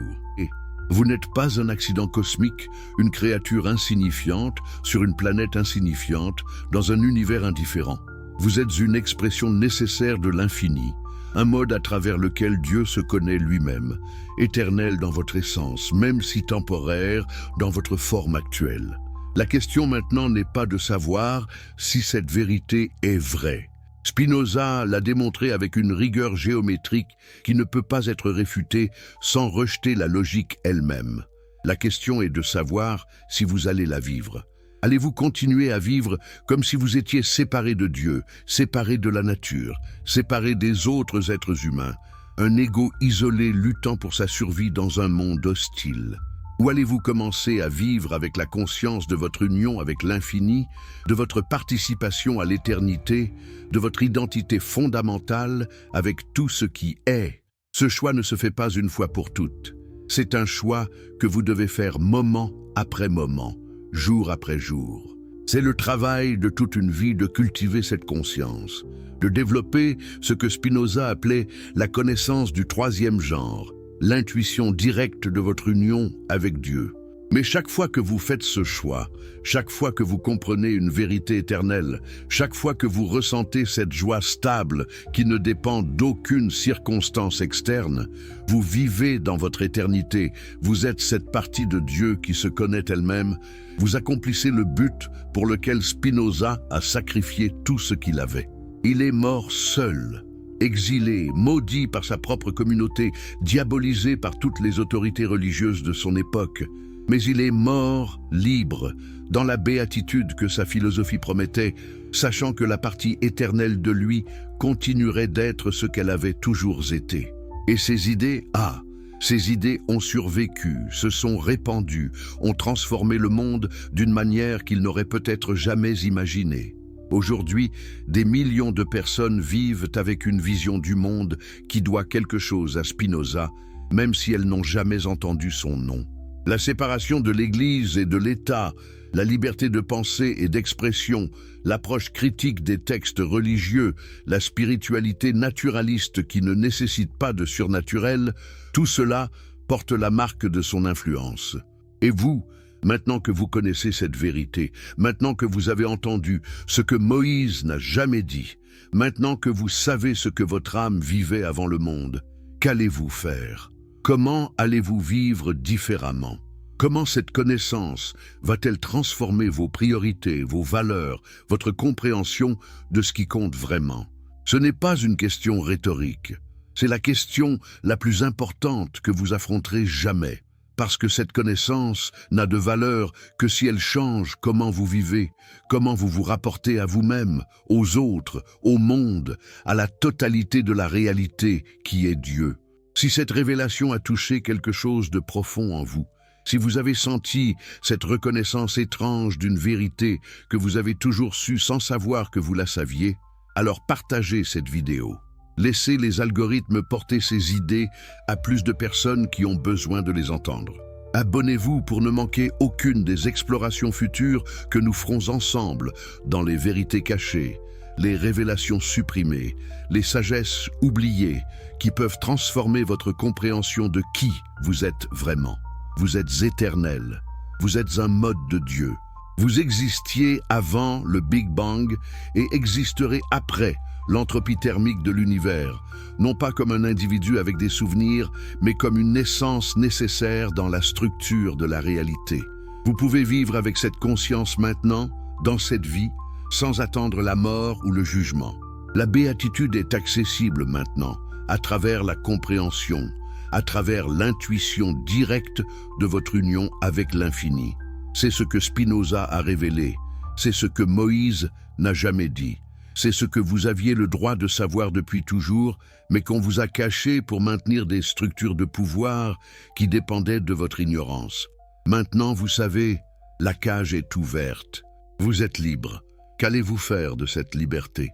Vous n'êtes pas un accident cosmique, une créature insignifiante sur une planète insignifiante, dans un univers indifférent. Vous êtes une expression nécessaire de l'infini, un mode à travers lequel Dieu se connaît lui-même, éternel dans votre essence, même si temporaire dans votre forme actuelle. La question maintenant n'est pas de savoir si cette vérité est vraie. Spinoza l'a démontré avec une rigueur géométrique qui ne peut pas être réfutée sans rejeter la logique elle-même. La question est de savoir si vous allez la vivre. Allez-vous continuer à vivre comme si vous étiez séparé de Dieu, séparé de la nature, séparé des autres êtres humains, un ego isolé luttant pour sa survie dans un monde hostile? Ou allez-vous commencer à vivre avec la conscience de votre union avec l'infini, de votre participation à l'éternité, de votre identité fondamentale avec tout ce qui est? Ce choix ne se fait pas une fois pour toutes. C'est un choix que vous devez faire moment après moment, jour après jour. C'est le travail de toute une vie de cultiver cette conscience, de développer ce que Spinoza appelait la connaissance du troisième genre, l'intuition directe de votre union avec Dieu. Mais chaque fois que vous faites ce choix, chaque fois que vous comprenez une vérité éternelle, chaque fois que vous ressentez cette joie stable qui ne dépend d'aucune circonstance externe, vous vivez dans votre éternité, vous êtes cette partie de Dieu qui se connaît elle-même, vous accomplissez le but pour lequel Spinoza a sacrifié tout ce qu'il avait. Il est mort seul, exilé, maudit par sa propre communauté, diabolisé par toutes les autorités religieuses de son époque. Mais il est mort libre, dans la béatitude que sa philosophie promettait, sachant que la partie éternelle de lui continuerait d'être ce qu'elle avait toujours été. Et ces idées, ces idées ont survécu, se sont répandues, ont transformé le monde d'une manière qu'il n'aurait peut-être jamais imaginée. Aujourd'hui, des millions de personnes vivent avec une vision du monde qui doit quelque chose à Spinoza, même si elles n'ont jamais entendu son nom. La séparation de l'Église et de l'État, la liberté de pensée et d'expression, l'approche critique des textes religieux, la spiritualité naturaliste qui ne nécessite pas de surnaturel, tout cela porte la marque de son influence. Et vous, maintenant que vous connaissez cette vérité, maintenant que vous avez entendu ce que Moïse n'a jamais dit, maintenant que vous savez ce que votre âme vivait avant le monde, qu'allez-vous faire ? Comment allez-vous vivre différemment? Comment cette connaissance va-t-elle transformer vos priorités, vos valeurs, votre compréhension de ce qui compte vraiment? Ce n'est pas une question rhétorique. C'est la question la plus importante que vous affronterez jamais. Parce que cette connaissance n'a de valeur que si elle change comment vous vivez, comment vous vous rapportez à vous-même, aux autres, au monde, à la totalité de la réalité qui est Dieu. Si cette révélation a touché quelque chose de profond en vous, si vous avez senti cette reconnaissance étrange d'une vérité que vous avez toujours su sans savoir que vous la saviez, alors partagez cette vidéo. Laissez les algorithmes porter ces idées à plus de personnes qui ont besoin de les entendre. Abonnez-vous pour ne manquer aucune des explorations futures que nous ferons ensemble dans les vérités cachées, les révélations supprimées, les sagesses oubliées qui peuvent transformer votre compréhension de qui vous êtes vraiment. Vous êtes éternel, vous êtes un mode de Dieu. Vous existiez avant le Big Bang et existerez après l'entropie thermique de l'univers, non pas comme un individu avec des souvenirs, mais comme une essence nécessaire dans la structure de la réalité. Vous pouvez vivre avec cette conscience maintenant, dans cette vie, sans attendre la mort ou le jugement. La béatitude est accessible maintenant, à travers la compréhension, à travers l'intuition directe de votre union avec l'infini. C'est ce que Spinoza a révélé, c'est ce que Moïse n'a jamais dit. C'est ce que vous aviez le droit de savoir depuis toujours, mais qu'on vous a caché pour maintenir des structures de pouvoir qui dépendaient de votre ignorance. Maintenant, vous savez, la cage est ouverte. Vous êtes libre. Qu'allez-vous faire de cette liberté ?